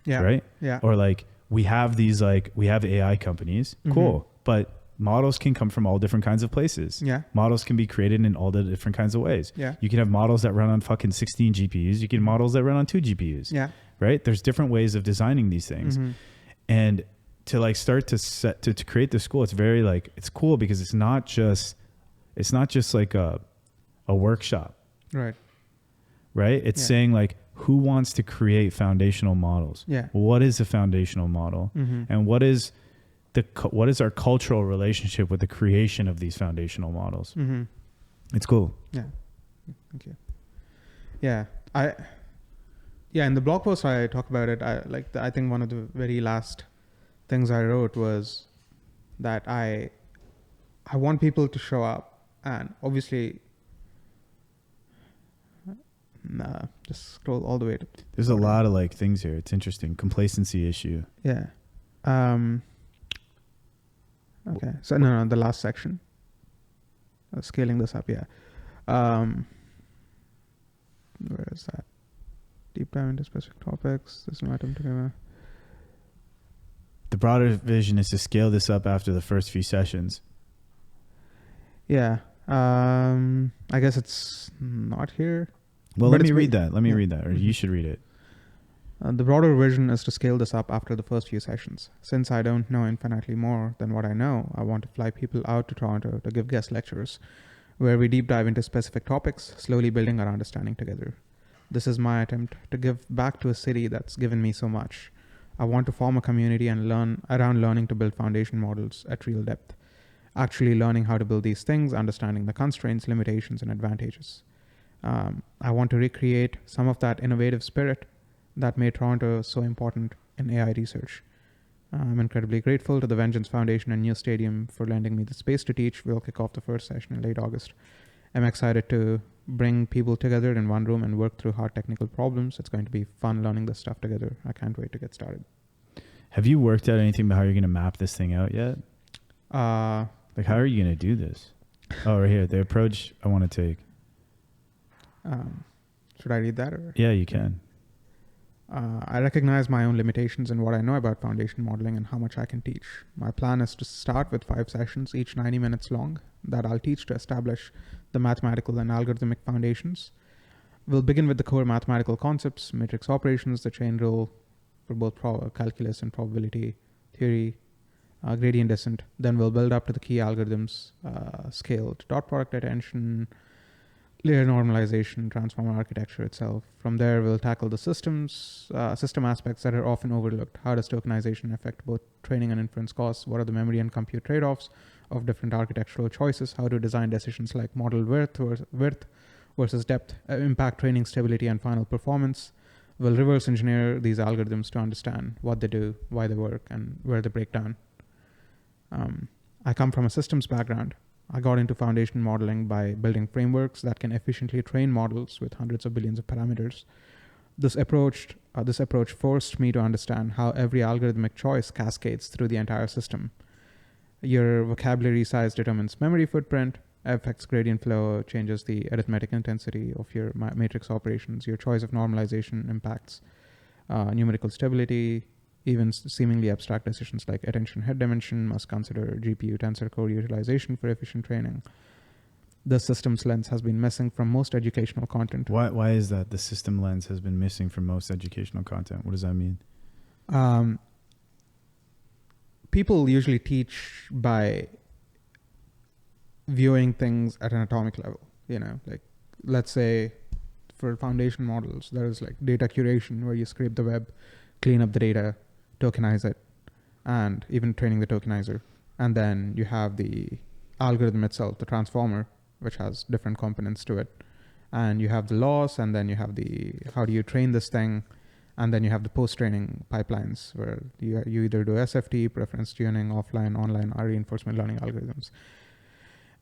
Right? Or like we have AI companies, cool, but models can come from all different kinds of places. Yeah. Models can be created in all the different kinds of ways. Yeah. You can have models that run on fucking 16 GPUs. You can have models that run on 2 GPUs. Yeah. Right? There's different ways of designing these things. Mm-hmm. And to like start to create the school, it's very like, it's cool because it's not just like a workshop. Right. Right? It's saying like, who wants to create foundational models? Yeah. What is a foundational model? Mm-hmm. And what is our cultural relationship with the creation of these foundational models? Mm-hmm. It's cool. Yeah. Thank you. Yeah. In the blog post I talk about it. I think one of the very last things I wrote was that I want people to show up, and obviously, just scroll all the way to. There's a lot of like things here. It's interesting. Complacency issue. Yeah. Okay. So no, the last section. Scaling this up. Yeah. Where is that? Deep dive into specific topics. This is my attempt to. The broader vision is to scale this up after the first few sessions. Yeah. I guess it's not here. Well, But let me it's read that. Let me yeah. read that, or you should read it. The broader vision is to scale this up after the first few sessions. Since I don't know infinitely more than what I know, I want to fly people out to Toronto to give guest lectures, where we deep dive into specific topics, slowly building our understanding together. This is my attempt to give back to a city that's given me so much. I want to form a community and learn around learning to build foundation models at real depth. Actually learning how to build these things, understanding the constraints, limitations, and advantages. I want to recreate some of that innovative spirit that made Toronto so important in AI research. I'm incredibly grateful to the Vengeance Foundation and New Stadium for lending me the space to teach. We'll kick off the first session in late August. I'm excited to bring people together in one room and work through hard technical problems. It's going to be fun learning this stuff together. I can't wait to get started. Have you worked out anything about how you're going to map this thing out yet? Like, how are you going to do this? Oh, right here. The approach I want to take. Should I read that? Or? Yeah, you can. I recognize my own limitations in what I know about foundation modeling and how much I can teach. My plan is to start with 5 sessions, each 90 minutes long, that I'll teach to establish the mathematical and algorithmic foundations. We'll begin with the core mathematical concepts, matrix operations, the chain rule for both calculus and probability theory, gradient descent. Then we'll build up to the key algorithms, scaled dot product attention, layer normalization, transformer architecture itself. From there, we'll tackle the system aspects that are often overlooked. How does tokenization affect both training and inference costs? What are the memory and compute trade-offs of different architectural choices? How to design decisions like model width versus depth, impact training stability and final performance. We'll reverse engineer these algorithms to understand what they do, why they work, and where they break down. I come from a systems background. I got into foundation modeling by building frameworks that can efficiently train models with hundreds of billions of parameters. This approach forced me to understand how every algorithmic choice cascades through the entire system. Your vocabulary size determines memory footprint, affects gradient flow, changes the arithmetic intensity of your matrix operations. Your choice of normalization impacts numerical stability. Even seemingly abstract decisions like attention head dimension must consider GPU tensor core utilization for efficient training. The systems lens has been missing from most educational content. Why is that? The system lens has been missing from most educational content. What does that mean? People usually teach by viewing things at an atomic level. Like let's say for foundation models, there is like data curation where you scrape the web, clean up the data, tokenize it, and even training the tokenizer. And then you have the algorithm itself, the transformer, which has different components to it. And you have the loss, and then you have the how do you train this thing, and then you have the post-training pipelines where you either do SFT, preference tuning, offline, online, or reinforcement learning algorithms.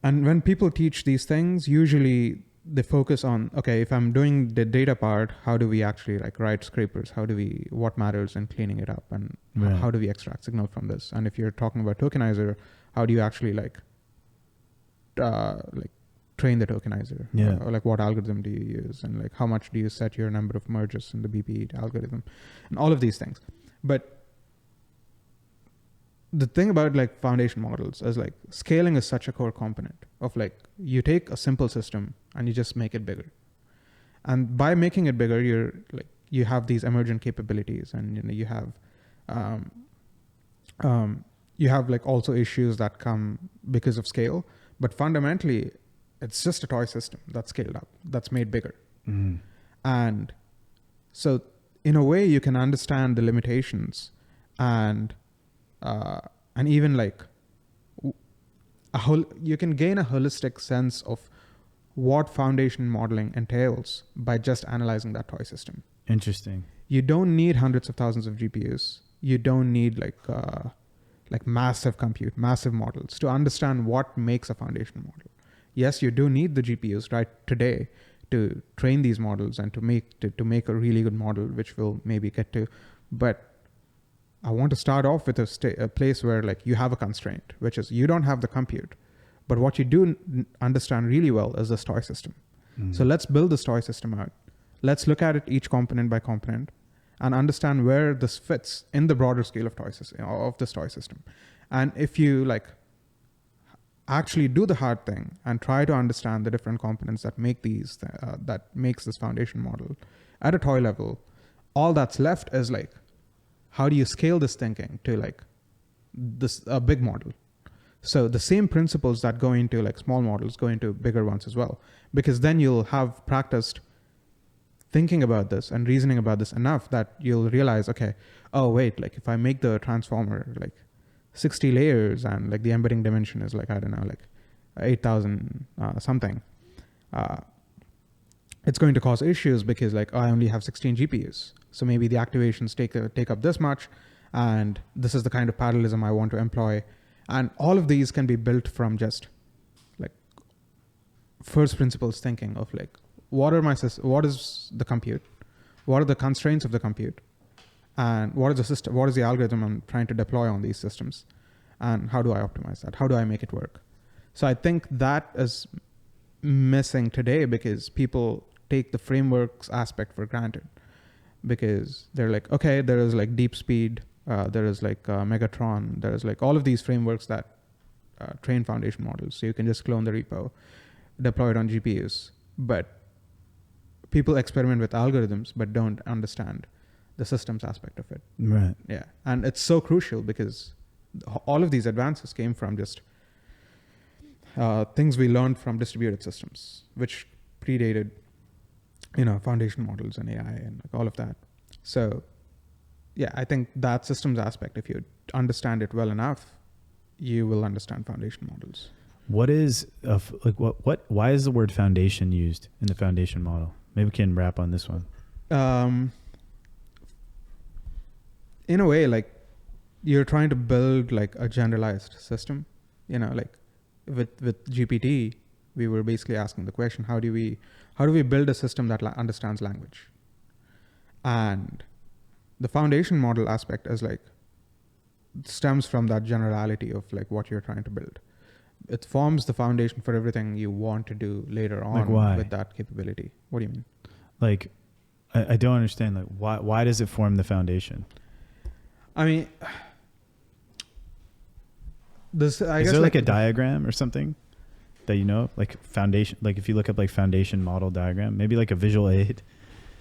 And when people teach these things, usually they focus on, okay, if I'm doing the data part, how do we actually like write scrapers? What matters in cleaning it up? And how do we extract signal from this? And if you're talking about tokenizer, how do you actually train the tokenizer? Or like what algorithm do you use? And like how much do you set your number of merges in the BP algorithm? And all of these things. But the thing about like foundation models is like scaling is such a core component of like you take a simple system and you just make it bigger. And by making it bigger, you're like, you have these emergent capabilities, and you know, you have like also issues that come because of scale, but fundamentally it's just a toy system that's scaled up, that's made bigger. And so in a way you can understand the limitations and even like you can gain a holistic sense of what foundation modeling entails by just analyzing that toy system. Interesting. You don't need hundreds of thousands of GPUs. You don't need like massive compute, massive models to understand what makes a foundation model. Yes, you do need the GPUs right today to train these models and to make a really good model, which we'll maybe get to. But I want to start off with a place where like you have a constraint, which is you don't have the compute. But what you do understand really well is this toy system. So let's build this toy system out. Let's look at it each component by component and understand where this fits in the broader scale of this toy system. And if you like actually do the hard thing and try to understand the different components that make that makes this foundation model at a toy level, all that's left is like, how do you scale this thinking to like a big model? So the same principles that go into like small models go into bigger ones as well, because then you'll have practiced thinking about this and reasoning about this enough that you'll realize, okay, oh wait, like if I make the transformer like 60 layers and like the embedding dimension is like, I don't know, like 8,000 something, it's going to cause issues because like I only have 16 GPUs. So maybe the activations take up this much, and this is the kind of parallelism I want to employ. And all of these can be built from just like first principles thinking of like, what is the compute? What are the constraints of the compute? And what is the system? What is the algorithm I'm trying to deploy on these systems? And how do I optimize that? How do I make it work? So I think that is missing today because people take the frameworks aspect for granted, because they're like, okay, there is like deep speed, there is like Megatron, there is like all of these frameworks that train foundation models. So you can just clone the repo, deploy it on GPUs. But people experiment with algorithms but don't understand the systems aspect of it. Right. Yeah. And it's so crucial because all of these advances came from just things we learned from distributed systems, which predated, foundation models and AI and like all of that. So yeah, I think that systems aspect, if you understand it well enough, you will understand foundation models. What is why is the word foundation used in the foundation model? Maybe we can wrap on this one. In a way, like you're trying to build like a generalized system, like with GPT, we were basically asking the question, how do we build a system that understands language? And the foundation model aspect is like, stems from that generality of like what you're trying to build. It forms the foundation for everything you want to do later on with that capability. What do you mean? Like, I don't understand. Like, why does it form the foundation? I mean, is there like a diagram or something that like foundation? Like if you look up like foundation model diagram, maybe like a visual aid.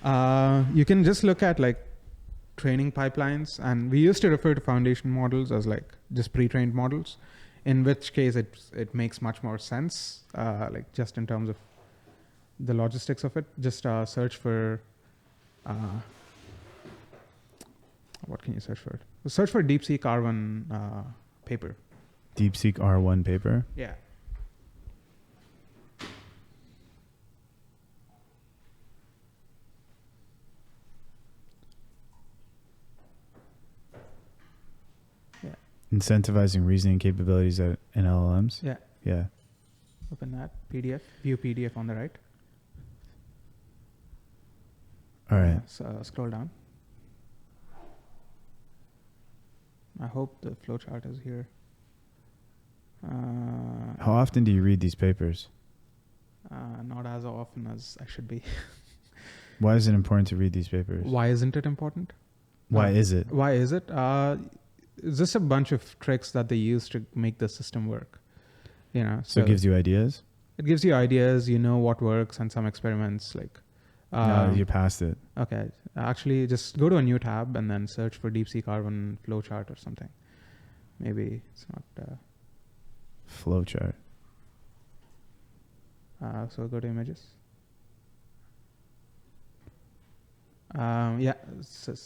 You can just look at like training pipelines, and we used to refer to foundation models as like just pre-trained models, in which case it makes much more sense, like just in terms of the logistics of it. Just search for what can you search for? Search for DeepSeek R1 paper. DeepSeek R1 paper? Yeah. Incentivizing reasoning capabilities in LLMs? Yeah. Yeah. Open that PDF, view PDF on the right. All right. So scroll down. I hope the flowchart is here. How often do you read these papers? Not as often as I should be. Why is it important to read these papers? Why isn't it important? Why is it? Why is it? it's just a bunch of tricks that they use to make the system work. You know, So it gives you ideas? it gives you ideas. You know what works, and some experiments like. No, you're past it. Okay, actually, just go to a new tab and then search for deep sea carbon flowchart or something. Maybe it's not. Flowchart. So go to images. Yeah,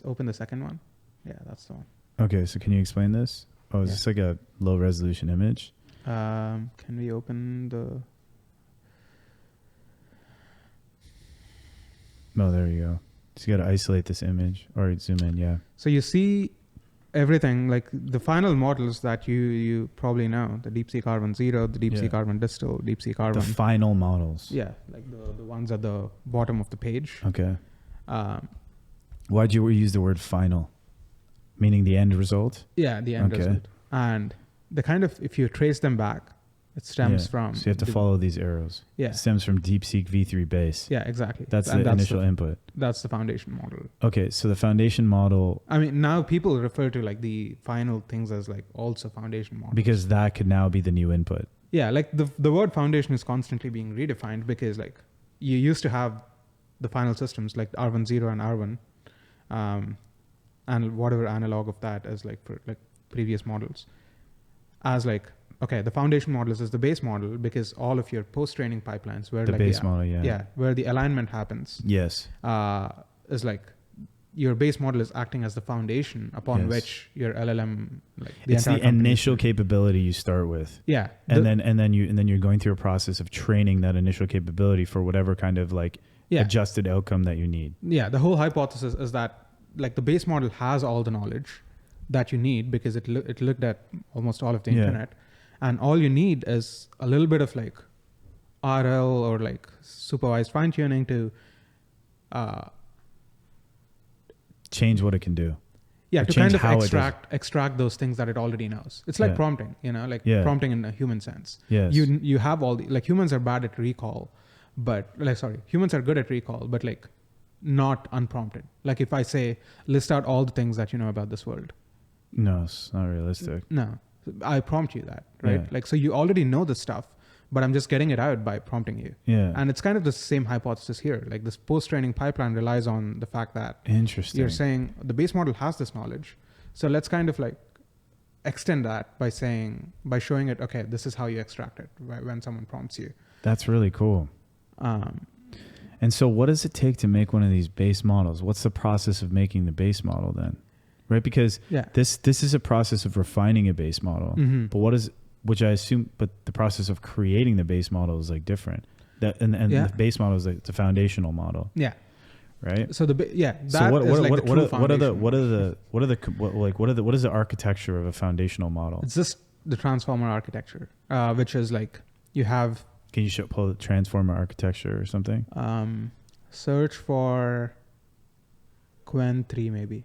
open the second one. Yeah, that's the one. Okay, so can you explain this? Oh, is Yeah. this like a low resolution image? Can we open the? No, there you go. So you got to isolate this image or zoom in. Yeah. So you see everything, like the final models that you probably know, the deep sea carbon 0, the deep sea Yeah. carbon distal, deep sea carbon. The final models. Yeah, like the ones at the bottom of the page. Okay. Um, Why'd you use the word final? Meaning the end result? yeah, the end Okay. result. And the kind of, if you trace them back, it stems Yeah. from. So you have to the- follow these arrows. Yeah. It stems from DeepSeek v3 base. Yeah, exactly. That's And the initial input. That's the foundation model. Okay, so the foundation model, I mean, now people refer to like the final things as like also foundation model. because that could now be the new input. Yeah, like the word foundation is constantly being redefined because like you used to have the final systems like R10 and R1, and whatever analog of that as like for like previous models, as like, okay, the foundation model is the base model because all of your post-training pipelines where The like base model, yeah. yeah, where the alignment happens, Yes. is like your base model is acting as the foundation upon Yes. which your LLM, like It's entire the company- initial capability you start with. yeah, And then you're going through a process of training that initial capability for whatever kind of like yeah. adjusted outcome that you need. Yeah, the whole hypothesis is that like the base model has all the knowledge that you need because it looked at almost all of the Yeah. internet, and all you need is a little bit of like RL or like supervised fine tuning to Change what it can do. yeah Or to change kind of how it does extract those things that it already knows. It's like Yeah. prompting, you know, like Yeah. prompting in a human sense. Yes. You have all the, like humans are bad at recall, but like humans are good at recall, but like not unprompted. Like if I say list out all the things that you know about this world, No, it's not realistic. no, I prompt you that, right? Yeah. Like so you already know the stuff, but I'm just getting it out by prompting you. Yeah. And it's kind of the same hypothesis here. Like this post-training pipeline relies on the fact that Interesting. you're saying the base model has this knowledge, so let's kind of like extend that by showing it, okay, this is how you extract it when someone prompts you. That's really cool. And so what does it take to make one of these base models? What's the process of making the base model then? Right? Because Yeah. this is a process of refining a base model. Mhm. But but the process of creating the base model is like different. And Yeah. the base model is like the foundational model, Yeah. right? So that So what is foundation. the architecture of a foundational model? It's just the transformer architecture, which is like you have Can you pull the transformer architecture or something? search for QWERTY maybe.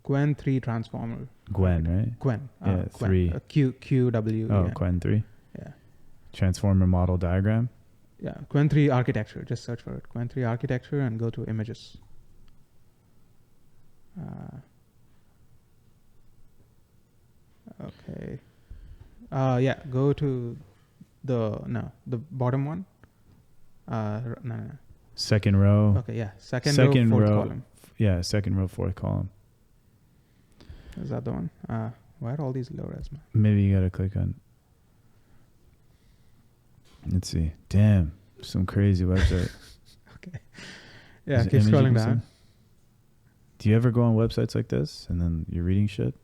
QWERTY transformer. Gwen, right? Qwen. Yeah, Qwen. 3. QW. Oh, yeah. Gwen 3. Yeah. Transformer model diagram. Yeah. QWERTY architecture. Just search for it. QWERTY architecture and go to images. Okay. Yeah. Go to the bottom one. No. Second row. Okay. Yeah. Second row, fourth column. Yeah, second row, fourth column. Is that the one? Why are all these low res, man? Maybe you gotta click on. Let's see. Damn, some crazy website. Okay. Yeah, Is it keep image you scrolling can down. see? Do you ever go on websites like this and then you're reading shit?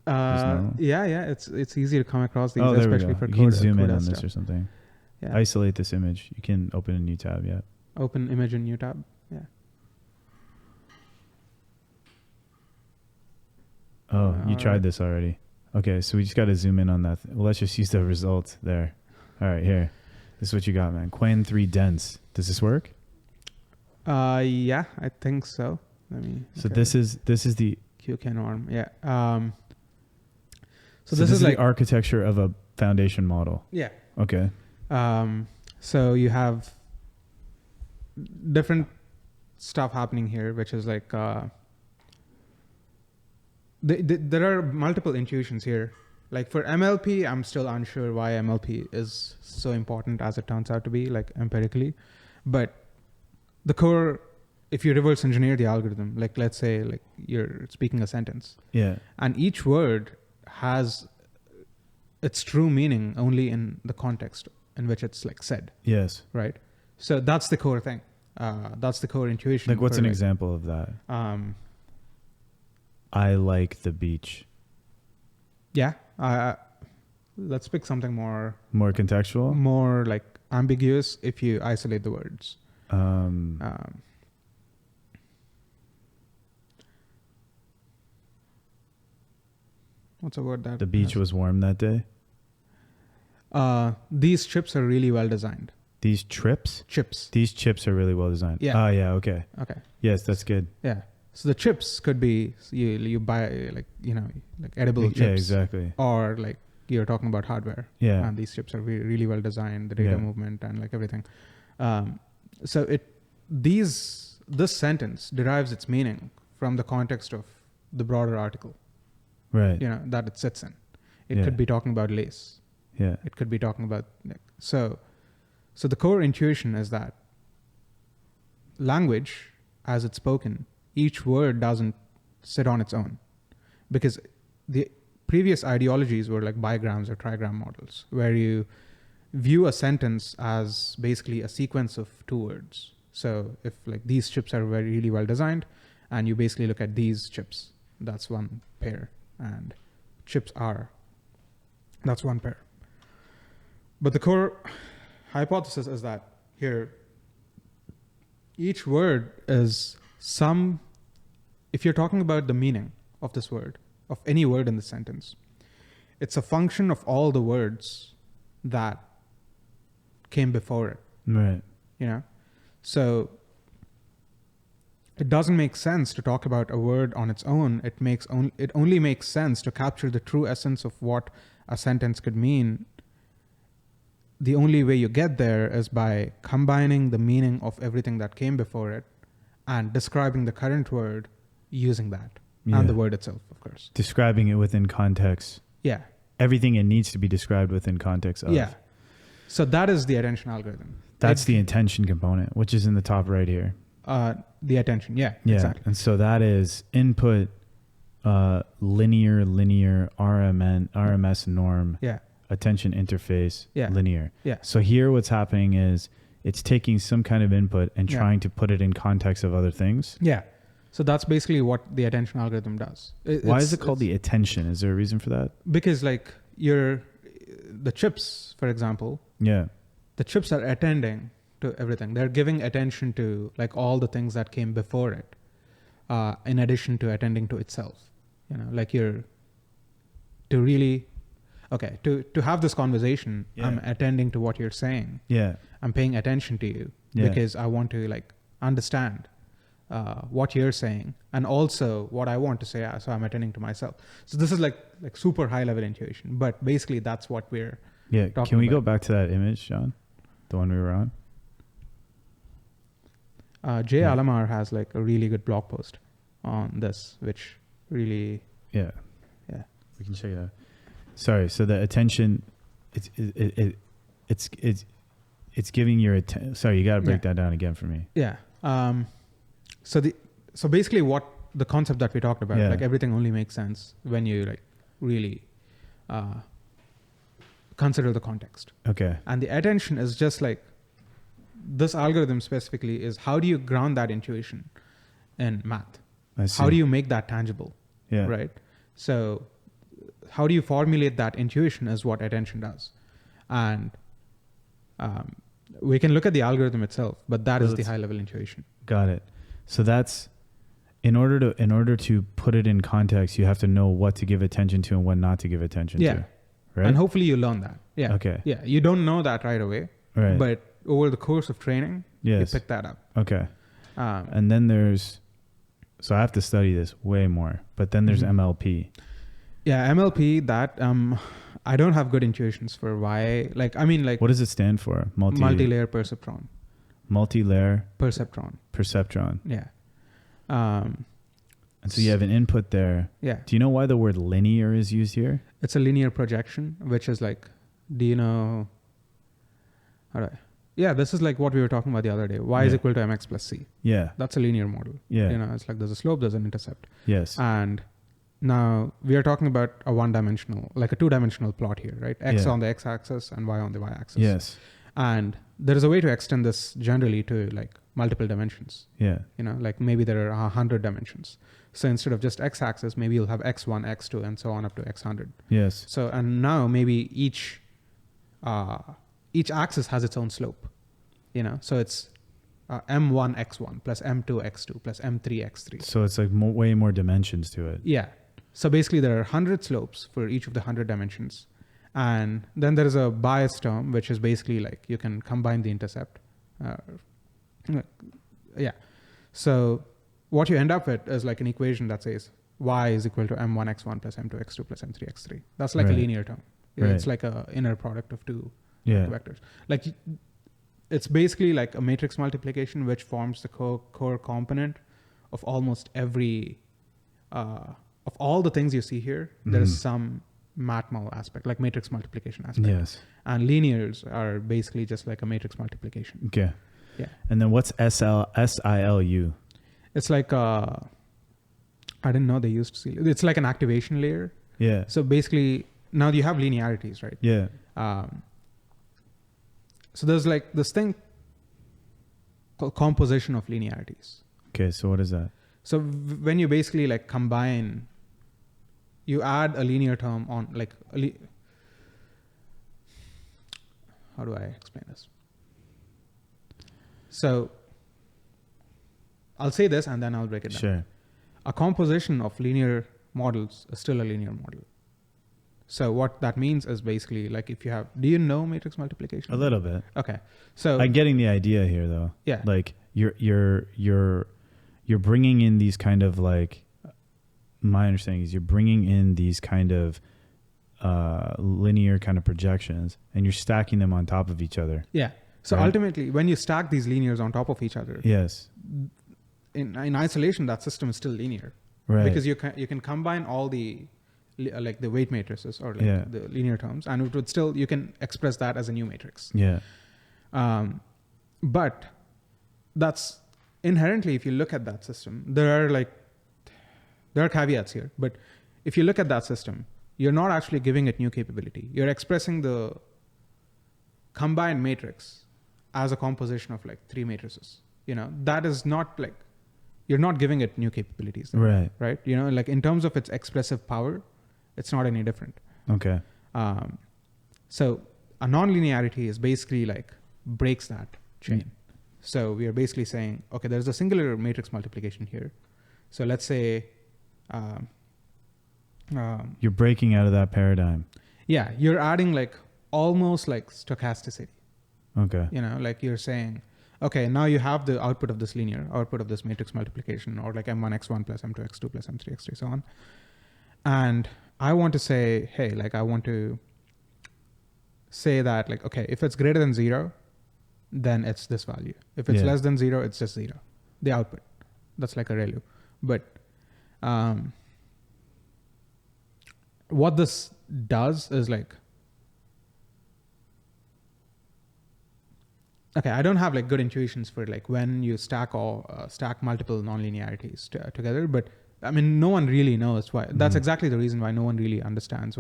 normal? Yeah, it's easy to come across these, Oh, there we especially go. for You code. can zoom in code on stuff. this or something. Yeah. Isolate this image. You can open a new tab. Yeah. Open image in new tab. Yeah. Oh, you tried Alright. this already. Okay, so we just got to zoom in on that. Well, let's just use the result there. All right, here. This is what you got, man. Qwen 3 dense. Does this work? Yeah, I think so. Let me. So this is the QK norm. Yeah. so this is like the architecture of a foundation model. yeah. Okay. So you have different stuff happening here, which is like there are multiple intuitions here. Like for MLP, I'm still unsure why MLP is so important as it turns out to be, like empirically. But the core, if you reverse engineer the algorithm, like let's say like you're speaking a sentence, and each word has its true meaning only in the context in which it's like said. Yes. Right. So that's the core thing. That's the core intuition. Like what's an example of that? I like the beach. Yeah. Let's pick something more contextual, more like ambiguous if you isolate the words. What's a word that the beach was warm that day? These chips are really well designed. These chips are really well designed. Yeah. Oh yeah. Okay. Yes, that's good. Yeah. So the chips could be you buy like like edible chips. Yeah, exactly. Or like you're talking about hardware. Yeah. And these chips are really well designed. The data movement and like everything. So this sentence derives its meaning from the context of the broader article. Right. That it sits in. It could be talking about lace. Yeah. It could be talking about so the core intuition is that language, as it's spoken, each word doesn't sit on its own, because the previous ideologies were like bigrams or trigram models, where you view a sentence as basically a sequence of two words. So if like these chips are really well designed, and you basically look at these chips, that's one pair, and chips are, that's one pair. But the core hypothesis is that here, each word is if you're talking about the meaning of this word, of any word in the sentence, it's a function of all the words that came before it. Right. So it doesn't make sense to talk about a word on its own. It only makes sense to capture the true essence of what a sentence could mean. The only way you get there is by combining the meaning of everything that came before it and describing the current word using that. And the word itself, of course. Describing it within context. Yeah. Everything it needs to be described within context of. Yeah. So that is the attention algorithm. That's the intention component, which is in the top right here. The attention, yeah. Exactly. And so that is input, linear, RMS norm. Yeah. Attention interface, linear. Yeah. So here what's happening is it's taking some kind of input and trying to put it in context of other things. Yeah. So that's basically what the attention algorithm does. Why is it called the attention? Is there a reason for that? Because like the chips, for example, the chips are attending to everything. They're giving attention to like all the things that came before it, in addition to attending to itself. Like to have this conversation, I'm attending to what you're saying. Yeah. I'm paying attention to you because I want to like understand what you're saying and also what I want to say. So I'm attending to myself. So this is like super high level intuition, but basically that's what we're talking Can we about. go back to that image, John? The one we were on? Jay Alamar has like a really good blog post on this, which really... Yeah. We can check it out. Sorry. So the attention, it's giving your attention. Sorry, you got to break that down again for me. Yeah. So basically what the concept that we talked about, like everything only makes sense when you like really consider the context. Okay. And the attention is just like, this algorithm specifically is how do you ground that intuition in math? I see. How do you make that tangible? Yeah. Right. So how do you formulate that intuition is what attention does. And we can look at the algorithm itself, but that is the high level intuition. Got it. So that's in order to put it in context, you have to know what to give attention to and what not to give attention to. Right. And hopefully you learn that. Yeah. Okay. Yeah. You don't know that right away. Right. But over the course of training, you pick that up. Okay. And then so I have to study this way more, but then there's MLP. Yeah, MLP, that I don't have good intuitions for why. What does it stand for? Multi-layer perceptron. Multi-layer perceptron. Perceptron. Yeah. And so you have an input there. Yeah. Do you know why the word linear is used here? It's a linear projection, which is like, do you know, yeah, this is like what we were talking about the other day. Y is equal to mx plus c. Yeah. That's a linear model. Yeah. You know, it's like there's a slope, there's an intercept. Yes. And now we are talking about a one-dimensional, like a two-dimensional plot here, right? X on the x-axis and y on the y-axis. Yes. And there is a way to extend this generally to like multiple dimensions. Yeah. You know, like maybe there are 100 dimensions. So instead of just x-axis, maybe you'll have x1, x2, and so on up to x100. Yes. So, and now maybe each axis has its own slope, you know? So it's m1 x1 plus m2 x2 plus m3 x3. So it's like way more dimensions to it. Yeah. So basically there are 100 slopes for each of the 100 dimensions. And then there is a bias term, which is basically like you can combine the intercept. Yeah. So what you end up with is like an equation that says y is equal to m1 x1 plus m2 x2 plus m3 x3. That's like a linear term. Yeah, Right. It's like a inner product of two Yeah. vectors. Like it's basically like a matrix multiplication, which forms the core component of almost every, of all the things you see here, there is some matmal aspect, like matrix multiplication aspect. Yes. And linears are basically just like a matrix multiplication. Okay. Yeah. And then what's SILU? It's like, I didn't know they used to see, it's like an activation layer. Yeah. So basically now you have linearities, right? Yeah. So there's like this thing called composition of linearities. Okay. So what is that? So when you basically like combine, you add a linear term on like, how do I explain this? So I'll say this and then I'll break it down. Sure. A composition of linear models is still a linear model. So what that means is basically like if you have, do you know matrix multiplication? A little bit. Okay. So I'm getting the idea here though. Yeah. Like you're bringing in these kind of like, my understanding is you're bringing in these kind of linear kind of projections and you're stacking them on top of each other. yeah. So Right. ultimately when you stack these linears on top of each other, Yes. in isolation, that system is still linear. Right. Because you can combine all the like the weight matrices or like the linear terms, and it would still, you can express that as a new matrix. Yeah. But that's inherently, if you look at that system, there are caveats here. But if you look at that system, you're not actually giving it new capability. You're expressing the combined matrix as a composition of like three matrices. You know, that is not like, you're not giving it new capabilities. Right. Right. You know, like in terms of its expressive power, it's not any different. Okay. So a nonlinearity is basically like breaks that chain. So we are basically saying, okay, there's a singular matrix multiplication here. So let's say, You're breaking out of that paradigm. yeah, you're adding like almost like stochasticity. Okay. You know, like you're saying, okay, now you have the output of this linear, output of this matrix multiplication, or like m1 x1 plus m2 x2 plus m3 x3, so on. And I want to say, hey, like I want to say that like, okay, if it's greater than 0, then it's this value. If it's less than 0, it's just 0. The output. That's like a ReLU. But what this does is like, okay, I don't have like good intuitions for like when you stack multiple nonlinearities together, but I mean, no one really knows why. That's exactly the reason why no one really understands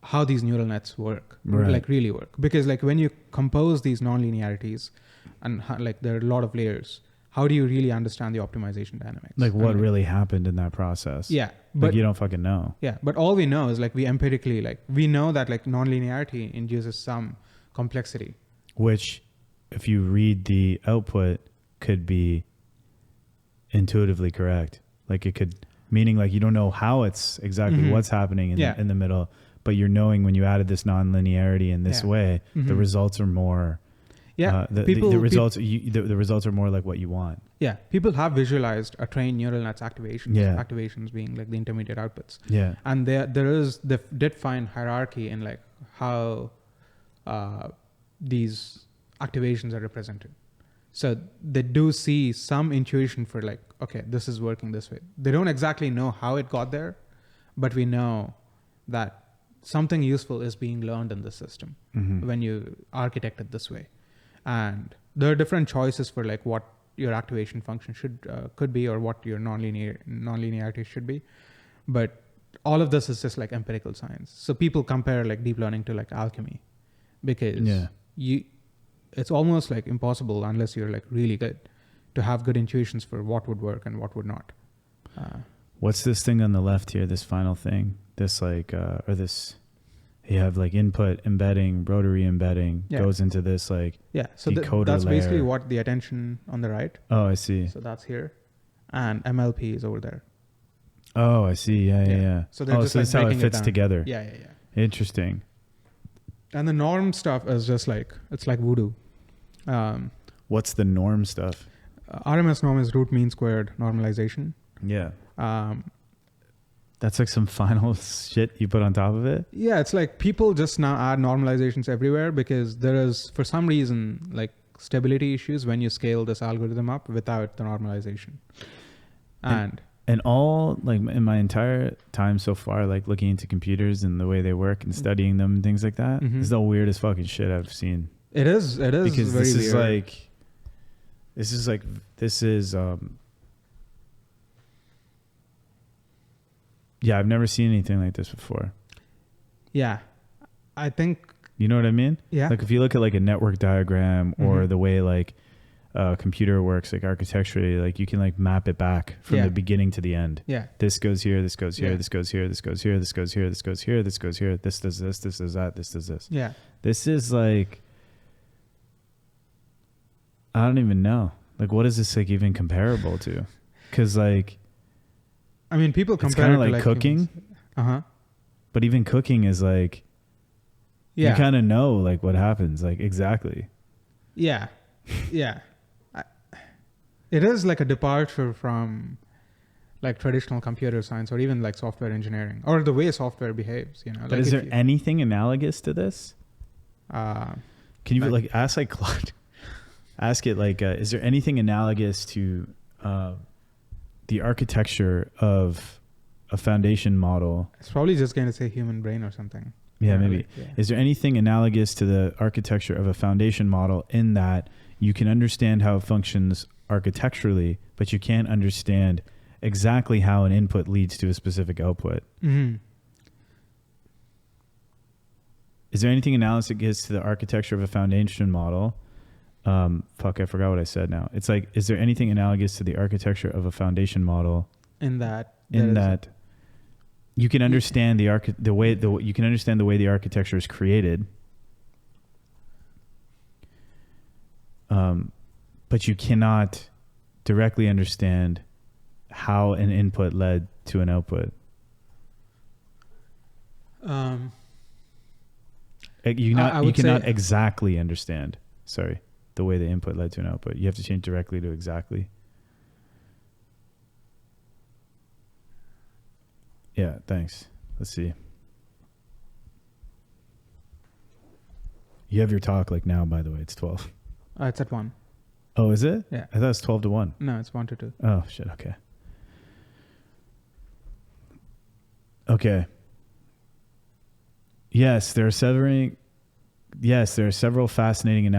how these neural nets work, like really work. Because like when you compose these nonlinearities and like there are a lot of layers, how do you really understand the optimization dynamics? Like what really happened in that process? Yeah. But like you don't fucking know. Yeah. But all we know is like we empirically, like we know that like nonlinearity induces some complexity. Which if you read the output could be intuitively correct. Like it could, meaning like you don't know how it's exactly what's happening in the middle, but you're knowing when you added this nonlinearity in this way, the results are more. Yeah, the results are more like what you want. Yeah, people have visualized a trained neural net's activations. Activations being like the intermediate outputs. Yeah, and they did find hierarchy in like how these activations are represented. So they do see some intuition for like, okay, this is working this way. They don't exactly know how it got there, but we know that something useful is being learned in the system when you architect it this way. And there are different choices for like what your activation function could be, or what your nonlinearity should be. But all of this is just like empirical science. So people compare like deep learning to like alchemy, because it's almost like impossible unless you're like really good to have good intuitions for what would work and what would not. What's this thing on the left here? This final thing, this like, or this, you have like input embedding, rotary embedding goes into this like so decoder that's layer. basically what the attention on the right. Oh, I see. So that's here, and MLP is over there. Oh, I see. Yeah. So they're just that's like how it breaking fits down. together. Yeah. Interesting. And the norm stuff is just like, it's like voodoo. What's the norm stuff? RMS norm is root mean squared normalization. Yeah. That's like some final shit you put on top of it? Yeah, it's like people just now add normalizations everywhere because there is, for some reason, like stability issues when you scale this algorithm up without the normalization. And all, like, in my entire time so far, like looking into computers and the way they work and studying them and things like that, this is the weirdest fucking shit I've seen. It is because very weird. Yeah, I've never seen anything like this before. Yeah. I think... You know what I mean? Yeah. Like if you look at like a network diagram or the way like a computer works, like architecturally, like you can like map it back from the beginning to the end. Yeah. This goes here, this goes here, this goes here, this goes here, this goes here, this goes here, this goes here, this does this does that, this does this. Yeah. This is like... I don't even know. Like what is this like even comparable to? Because like... I mean, people compare it's kind of it to like cooking. But even cooking is like... You kind of know like what happens, like exactly. Yeah. It is like a departure from like traditional computer science or even like software engineering or the way software behaves, you know. But like is there anything analogous to this? Can you like ask like Claude? Ask it like, is there anything analogous to the architecture of a foundation model? It's probably just going to say human brain or something. Yeah, maybe. Is there anything analogous to the architecture of a foundation model in that you can understand how it functions architecturally, but you can't understand exactly how an input leads to a specific output? Is there anything analogous to the architecture of a foundation model? I forgot what I said now. It's like, is there anything analogous to the architecture of a foundation model in that you can understand the way the architecture is created, but you cannot directly understand how an input led to an output. You cannot exactly understand. Sorry, the way the input led to an output. You have to change directly to exactly. Yeah, thanks. Let's see. You have your talk like now, by the way. It's 12. It's at 1. Oh, is it? Yeah. I thought it was 12 to 1. No, it's 1 to 2. Oh, shit. Okay. Okay. Yes, there are several fascinating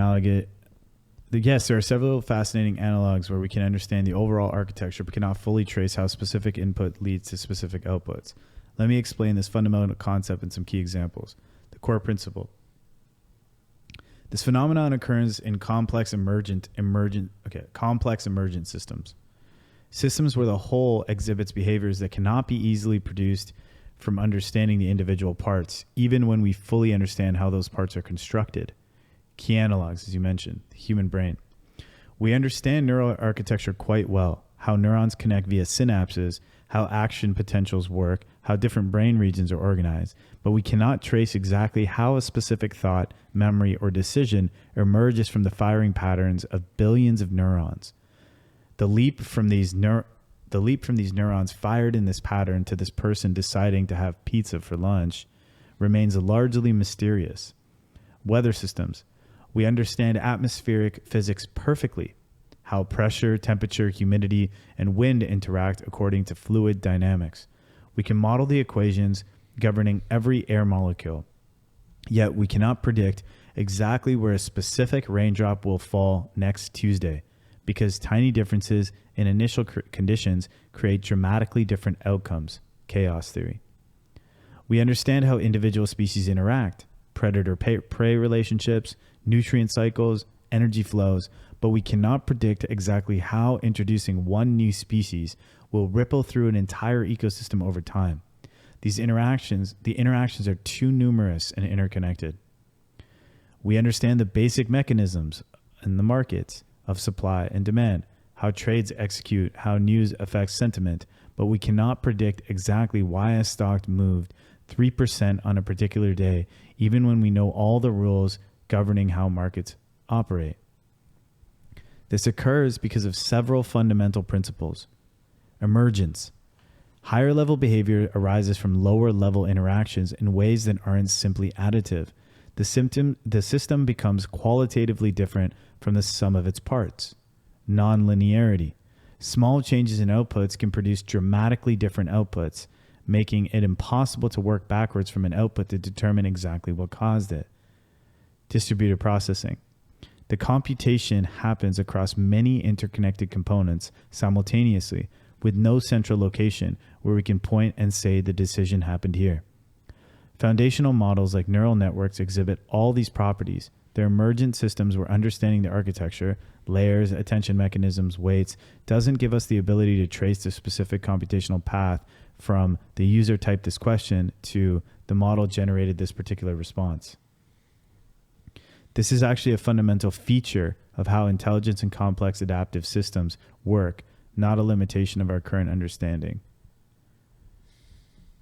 analogs where we can understand the overall architecture but cannot fully trace how specific input leads to specific outputs. Let me explain this fundamental concept in some key examples. The core principle. This phenomenon occurs in complex emergent systems. Systems where the whole exhibits behaviors that cannot be easily produced from understanding the individual parts, even when we fully understand how those parts are constructed. Key analogs, as you mentioned, the human brain. We understand neural architecture quite well, how neurons connect via synapses, how action potentials work, how different brain regions are organized, but we cannot trace exactly how a specific thought, memory, or decision emerges from the firing patterns of billions of neurons. The leap from these neurons fired in this pattern to this person deciding to have pizza for lunch remains largely mysterious. Weather systems. We understand atmospheric physics perfectly, how pressure, temperature, humidity, and wind interact according to fluid dynamics. We can model the equations governing every air molecule. Yet we cannot predict exactly where a specific raindrop will fall next Tuesday, because tiny differences in initial conditions create dramatically different outcomes. Chaos theory. We understand how individual species interact, predator-prey relationships, nutrient cycles, energy flows, but we cannot predict exactly how introducing one new species will ripple through an entire ecosystem over time. The interactions are too numerous and interconnected. We understand the basic mechanisms in the markets of supply and demand, how trades execute, how news affects sentiment, but we cannot predict exactly why a stock moved 3% on a particular day, even when we know all the rules governing how markets operate. This occurs because of several fundamental principles. Emergence. Higher level behavior arises from lower level interactions in ways that aren't simply additive. The system becomes qualitatively different from the sum of its parts. Non-linearity. Small changes in outputs can produce dramatically different outputs, making it impossible to work backwards from an output to determine exactly what caused it. Distributed processing. The computation happens across many interconnected components simultaneously, with no central location where we can point and say the decision happened here. Foundational models like neural networks exhibit all these properties. They're emergent systems where understanding the architecture, layers, attention mechanisms, weights, doesn't give us the ability to trace the specific computational path from the user typed this question to the model generated this particular response. This is actually a fundamental feature of how intelligence and complex adaptive systems work, not a limitation of our current understanding.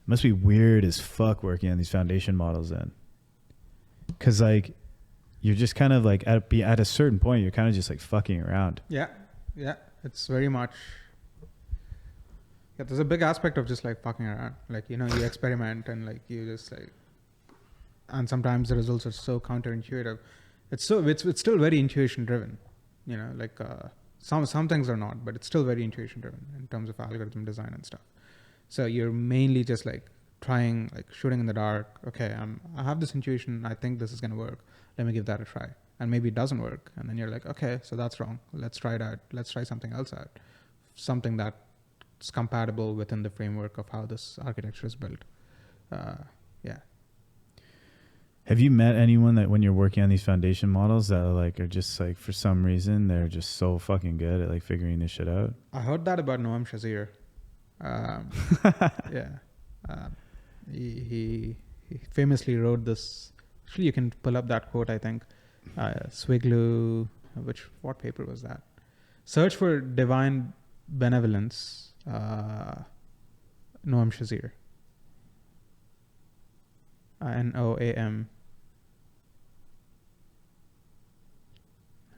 It must be weird as fuck working on these foundation models then. Because like, you're just kind of like, at a certain point, you're kind of just like fucking around. Yeah. It's very much... Yeah, there's a big aspect of just like fucking around. Like, you know, you experiment and like you just like... And sometimes the results are so counterintuitive. It's still very intuition driven. You know, like some things are not, but it's still very intuition driven in terms of algorithm design and stuff. So you're mainly just like trying, like shooting in the dark. Okay, I have this intuition. I think this is going to work. Let me give that a try. And maybe it doesn't work. And then you're like, okay, so that's wrong. Let's try it out. Let's try something else out. Something that's compatible within the framework of how this architecture is built. Yeah. Have you met anyone that when you're working on these foundation models that like are just like, for some reason, they're just so fucking good at like figuring this shit out? I heard that about Noam Shazir. Yeah. He famously wrote this. Actually, you can pull up that quote, I think. Swiglu, what paper was that? Search for Divine Benevolence, Noam Shazir. Noam.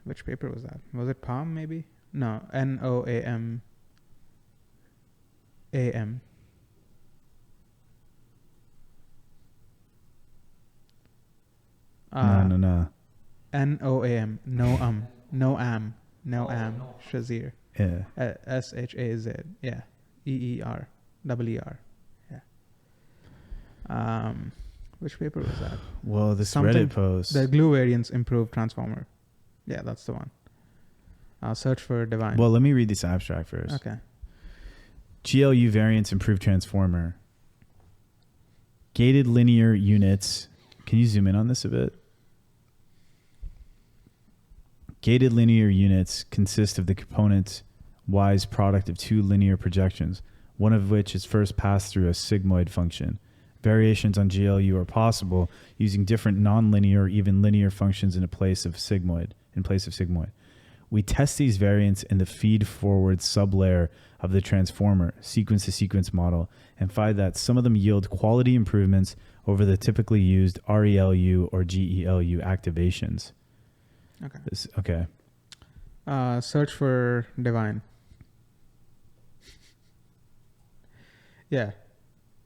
Which paper was that? Was it Palm, maybe? No, Noam. AM. No. Noam. Noam. Shazir. Yeah. Shaz. Yeah. EER. EER. Yeah. Which paper was that? Well, this Reddit post. The glue variance improved transformer. Yeah, that's the one. Search for divine. Well, let me read this abstract first. Okay. GLU variance improved transformer. Gated linear units. Can you zoom in on this a bit? Gated linear units consist of the component-wise product of two linear projections, one of which is first passed through a sigmoid function. Variations on GLU are possible using different non-linear or even linear functions in place of sigmoid. We test these variants in the feed-forward sublayer of the transformer sequence-to-sequence model and find that some of them yield quality improvements over the typically used RELU or GELU activations. Okay. Search for divine. Yeah.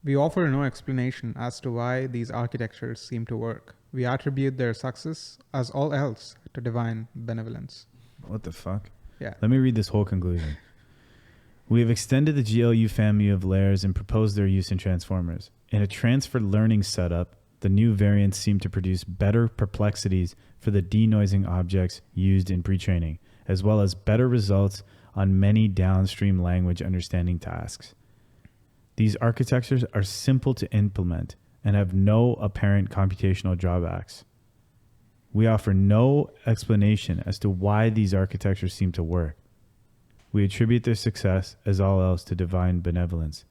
We offer no explanation as to why these architectures seem to work. We attribute their success, as all else, to divine benevolence. What the fuck? Yeah. Let me read this whole conclusion. We have extended the GLU family of layers and proposed their use in transformers. In a transfer learning setup, the new variants seem to produce better perplexities for the denoising objects used in pre-training, as well as better results on many downstream language understanding tasks. These architectures are simple to implement and have no apparent computational drawbacks. We offer no explanation as to why these architectures seem to work. We attribute their success, as all else, to divine benevolence.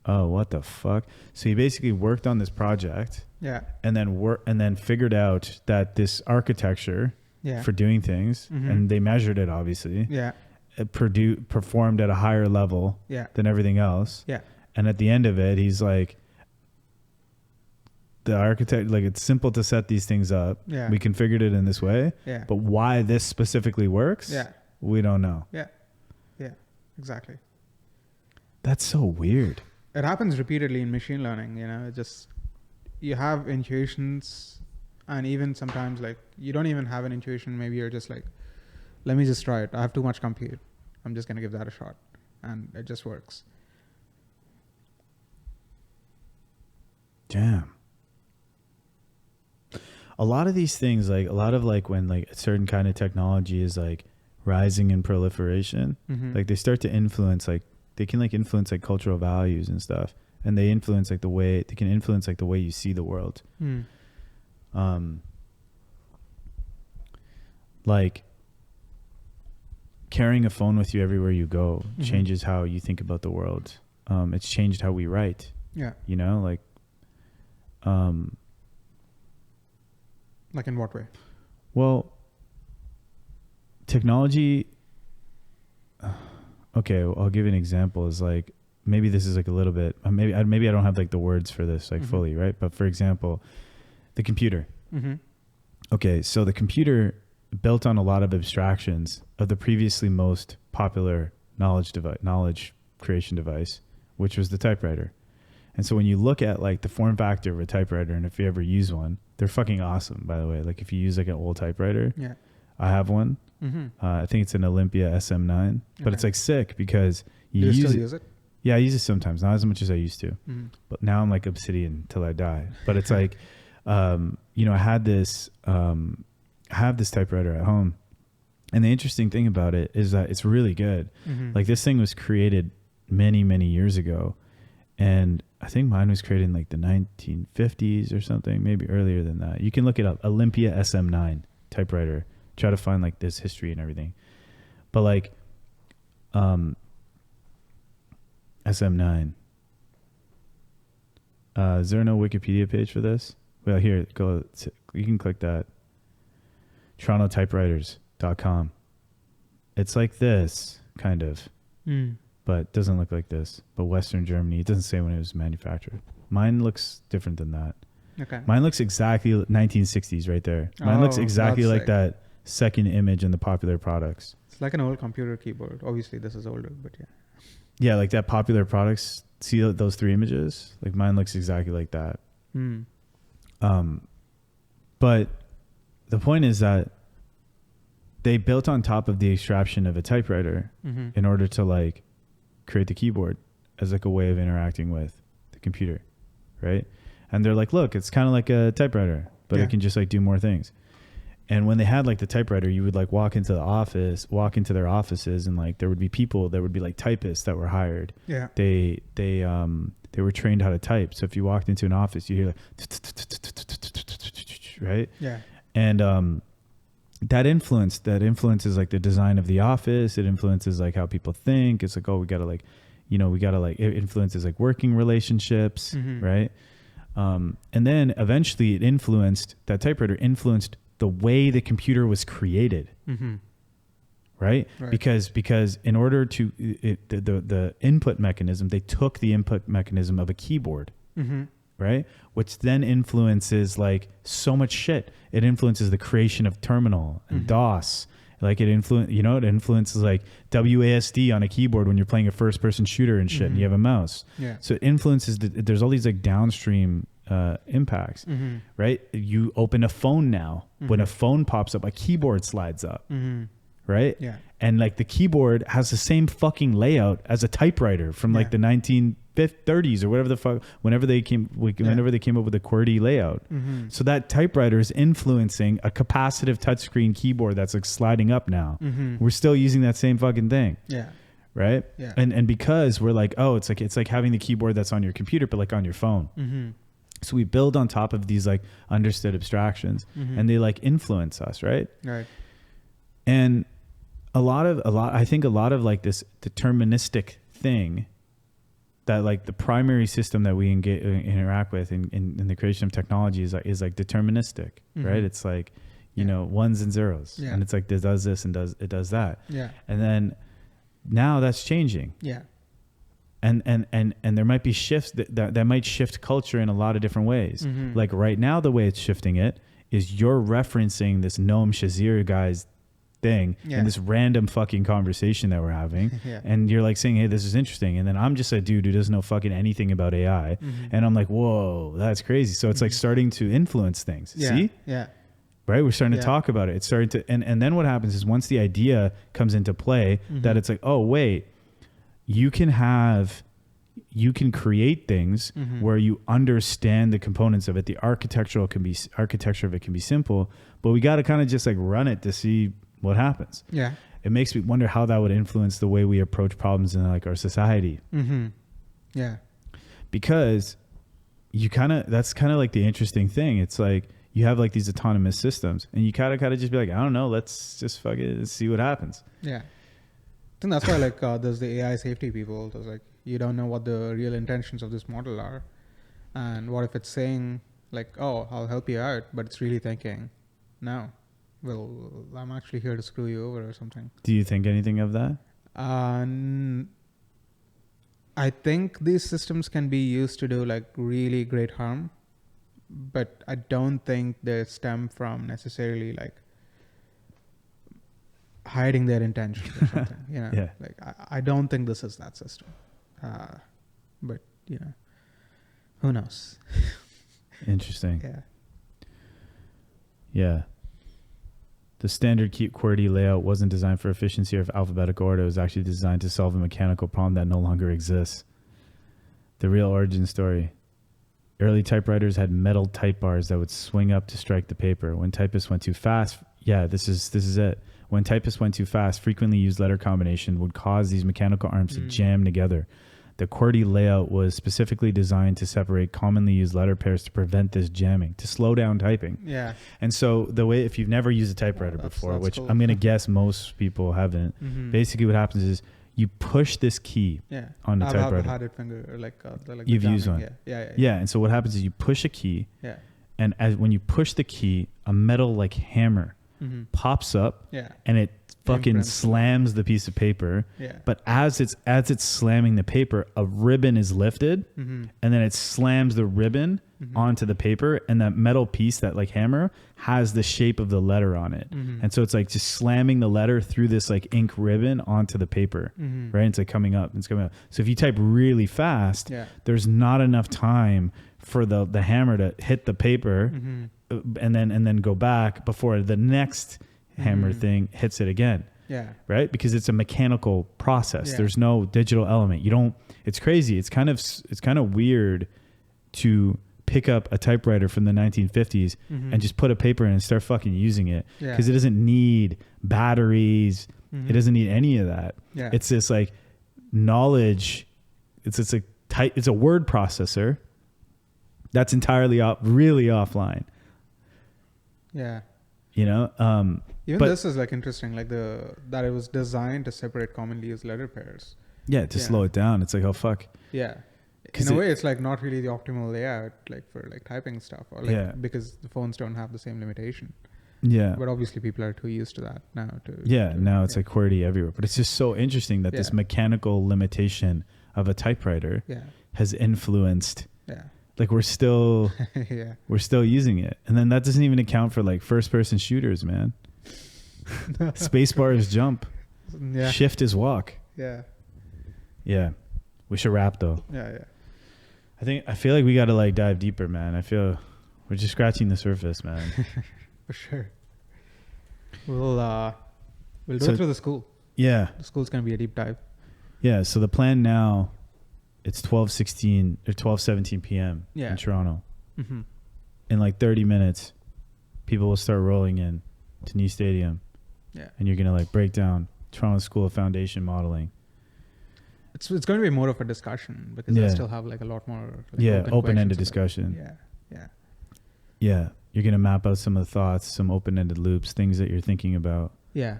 Oh, what the fuck? So he basically worked on this project, Yeah. and then figured out that this architecture Yeah. for doing things, Mhm. and they measured it obviously. Yeah. It performed at a higher level Yeah. than everything else. Yeah. And at the end of it, he's like, the architect, like, it's simple to set these things up. Yeah. We configured it in this way. Yeah. But why this specifically works, Yeah. we don't know. Yeah. Yeah. Exactly. That's so weird. It happens repeatedly in machine learning. It just, you have intuitions, and even sometimes, like, you don't even have an intuition. Maybe you're just like, let me just try it. I have too much compute. I'm just going to give that a shot. And it just works. Damn. A lot of these things, like, when like a certain kind of technology is like rising in proliferation, Mm-hmm. like they start to influence, like they can like influence like cultural values and stuff. And they influence like the way you see the world. Mm. Like carrying a phone with you everywhere you go changes how you think about the world. It's changed how we write, Yeah. like, Like in what way? well, technology. Okay, I'll give you an example. Is like, maybe this is like a little bit. Maybe I don't have like the words for this like fully, right? But for example, the computer. Mm-hmm. Okay, so the computer built on a lot of abstractions of the previously most popular knowledge creation device, which was the typewriter. And so when you look at like the form factor of a typewriter, and if you ever use one, they're fucking awesome, by the way. Like if you use like an old typewriter, Yeah. I have one. Mm-hmm. I think it's an Olympia SM9, but Okay. it's like sick because Do you you use still it. use it? Yeah, I use it sometimes, not as much as I used to. Mm-hmm. But now I'm like obsidian till I die. But it's like, I had this typewriter at home, and the interesting thing about it is that it's really good. Mm-hmm. Like this thing was created many, many years ago, and I think mine was created in like the 1950s or something, maybe earlier than that. You can look it up, Olympia SM9 typewriter. Try to find like this history and everything. But like, SM9. Is there no Wikipedia page for this? Well, here, go. You can click that. TorontoTypewriters.com. It's like this, kind of, Mm. but doesn't look like this. But Western Germany, it doesn't say when it was manufactured. Mine looks different than that. Okay. Mine looks exactly 1960s right there. Mine looks Oh, exactly that's like sick. that second image in the popular products. It's like an old computer keyboard. Obviously, this is older, but yeah. Yeah, like that popular products. See those three images? Like mine looks exactly like that. Mm. But the point is that they built on top of the extraction of a typewriter Mm-hmm. in order to like create the keyboard as like a way of interacting with the computer, right? And they're like, look, it's kind of like a typewriter, but Yeah. it can just like do more things. And when they had like the typewriter, you would like walk into their offices, and like there would be people, there would be like typists that were hired. Yeah. They were trained how to type. So if you walked into an office, you hear like, right? Yeah. And that influences like the design of the office. It influences like how people think. It's like, oh, it influences like working relationships, Mm-hmm. right? And then eventually that typewriter influenced the way the computer was created, Mm-hmm. right? Right. Because in order to, the input mechanism, they took the input mechanism of a keyboard, Mm-hmm. right? Which then influences like so much shit. It influences the creation of terminal and DOS. Like it influences like WASD on a keyboard when you're playing a first person shooter and shit and you have a mouse. Yeah. So it influences, there's all these like downstream impacts, Mm-hmm. right? You open a phone now. When a phone pops up, a keyboard slides up, Mm-hmm. right? Yeah. And like the keyboard has the same fucking layout as a typewriter from like the 1930s or whatever the fuck, whenever they came up with the QWERTY layout. Mm-hmm. So that typewriter is influencing a capacitive touchscreen keyboard that's like sliding up now. Mm-hmm. We're still using that same fucking thing. Yeah. Right. Yeah. And because we're like, oh, it's like having the keyboard that's on your computer, but like on your phone. Mm-hmm. So we build on top of these like understood abstractions, and they like influence us. Right. Right. And I think a lot of like this deterministic thing that like the primary system that we interact with in the creation of technology is like deterministic, right? It's like, you know, ones and zeros, and it's like, it does this and it does that. Yeah. And then now that's changing. Yeah. And there might be shifts that might shift culture in a lot of different ways. Like right now, the way it's shifting it is you're referencing this Noam Shazir guy's thing in this random fucking conversation that we're having. And you're like saying, hey, this is interesting. And then I'm just a dude who doesn't know fucking anything about AI. And I'm like, whoa, that's crazy. So it's like starting to influence things. See? Yeah. Right? We're starting to talk about it. It's starting to, and then what happens is once the idea comes into play, that it's like, oh, wait, you can create things where you understand the components of it. The architecture of it can be simple, but we got to kind of just like run it to see what happens. Yeah. It makes me wonder how that would influence the way we approach problems in like our society. Yeah. Because that's kind of like the interesting thing. It's like you have like these autonomous systems and you kind of just be like, I don't know, let's just fucking see what happens. Yeah. I think that's why like there's the AI safety people. There's like, you don't know what the real intentions of this model are. And what if it's saying like, oh, I'll help you out, but it's really thinking, no, well, I'm actually here to screw you over or something. Do you think anything of that? I think these systems can be used to do like really great harm, but I don't think they stem from necessarily like hiding their intentions or something. You know, like I don't think this is that system. But you know, who knows? Interesting. Yeah. Yeah. The standard QWERTY layout wasn't designed for efficiency or alphabetical order. It was actually designed to solve a mechanical problem that no longer exists. The real origin story. Early typewriters had metal type bars that would swing up to strike the paper. When typists went too fast, this is it. When typists went too fast, frequently used letter combination would cause these mechanical arms to jam together. The QWERTY layout was specifically designed to separate commonly used letter pairs to prevent this jamming, to slow down typing. Yeah. And so the way, if you've never used a typewriter before, which cool. I'm going to guess most people haven't, basically what happens is you push this key on the typewriter. I've had it finger, like you've used one. Yeah. And so what happens is you push a key, and when you push the key, a metal like hammer pops up, and it fucking slams the piece of paper. But as it's slamming the paper, a ribbon is lifted, and then it slams the ribbon onto the paper, and that metal piece, that like hammer, has the shape of the letter on it. And so it's like just slamming the letter through this like ink ribbon onto the paper, right? It's like coming up. So if you type really fast, there's not enough time for the hammer to hit the paper and then go back before the next hammer thing hits it again. Right? Because it's a mechanical process. There's no digital element. It's crazy. It's kind of weird to pick up a typewriter from the 1950s and just put a paper in and start fucking using it, because it doesn't need batteries. It doesn't need any of that. It's this like knowledge. It's a word processor that's entirely really offline. You know, even this is like interesting, like that it was designed to separate commonly used letter pairs. To slow it down. It's like, oh fuck. In a way, it's like not really the optimal layout, like for like typing stuff, or like because the phones don't have the same limitation. But obviously, people are too used to that now. Now it's like QWERTY everywhere. But it's just so interesting that this mechanical limitation of a typewriter has influenced. Like we're still using it, and then that doesn't even account for like first-person shooters, man. Spacebar is jump. Shift is walk. We should wrap though. I feel like we got to like dive deeper, man. I feel we're just scratching the surface, man. For sure. We'll We'll do So- it through the school. Yeah. The school's going to be a deep dive. Yeah. So the plan now, it's 12:16 or 12:17 p.m. Yeah. in Toronto. Mm-hmm. In like 30 minutes, people will start rolling in to New Stadium. Yeah. And you're going to like break down Toronto School of Foundation Modeling. It's going to be more of a discussion because Yeah. I still have like a lot more. Like, Yeah. Open-ended questions about- discussion. Yeah. Yeah. Yeah. You're going to map out some of the thoughts, some open-ended loops, things that you're thinking about. Yeah.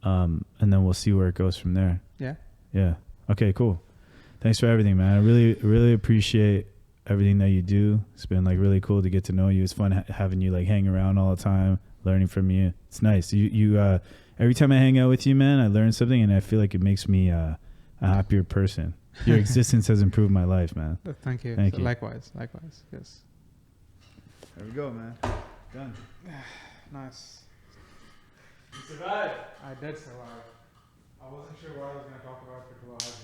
And then we'll see where it goes from there. Yeah. Yeah. Okay, cool. Thanks for everything, man. I really, really appreciate everything that you do. It's been like really cool to get to know you. It's fun having you like hang around all the time, learning from you. It's nice. You every time I hang out with you, man, I learn something and I feel like it makes me a happier person. Your existence has improved my life, man. Thank you. Thank you. Likewise. Yes. There we go, man. Done. Nice. You survived. I did survive. I wasn't sure what I was going to talk about for 2 hours.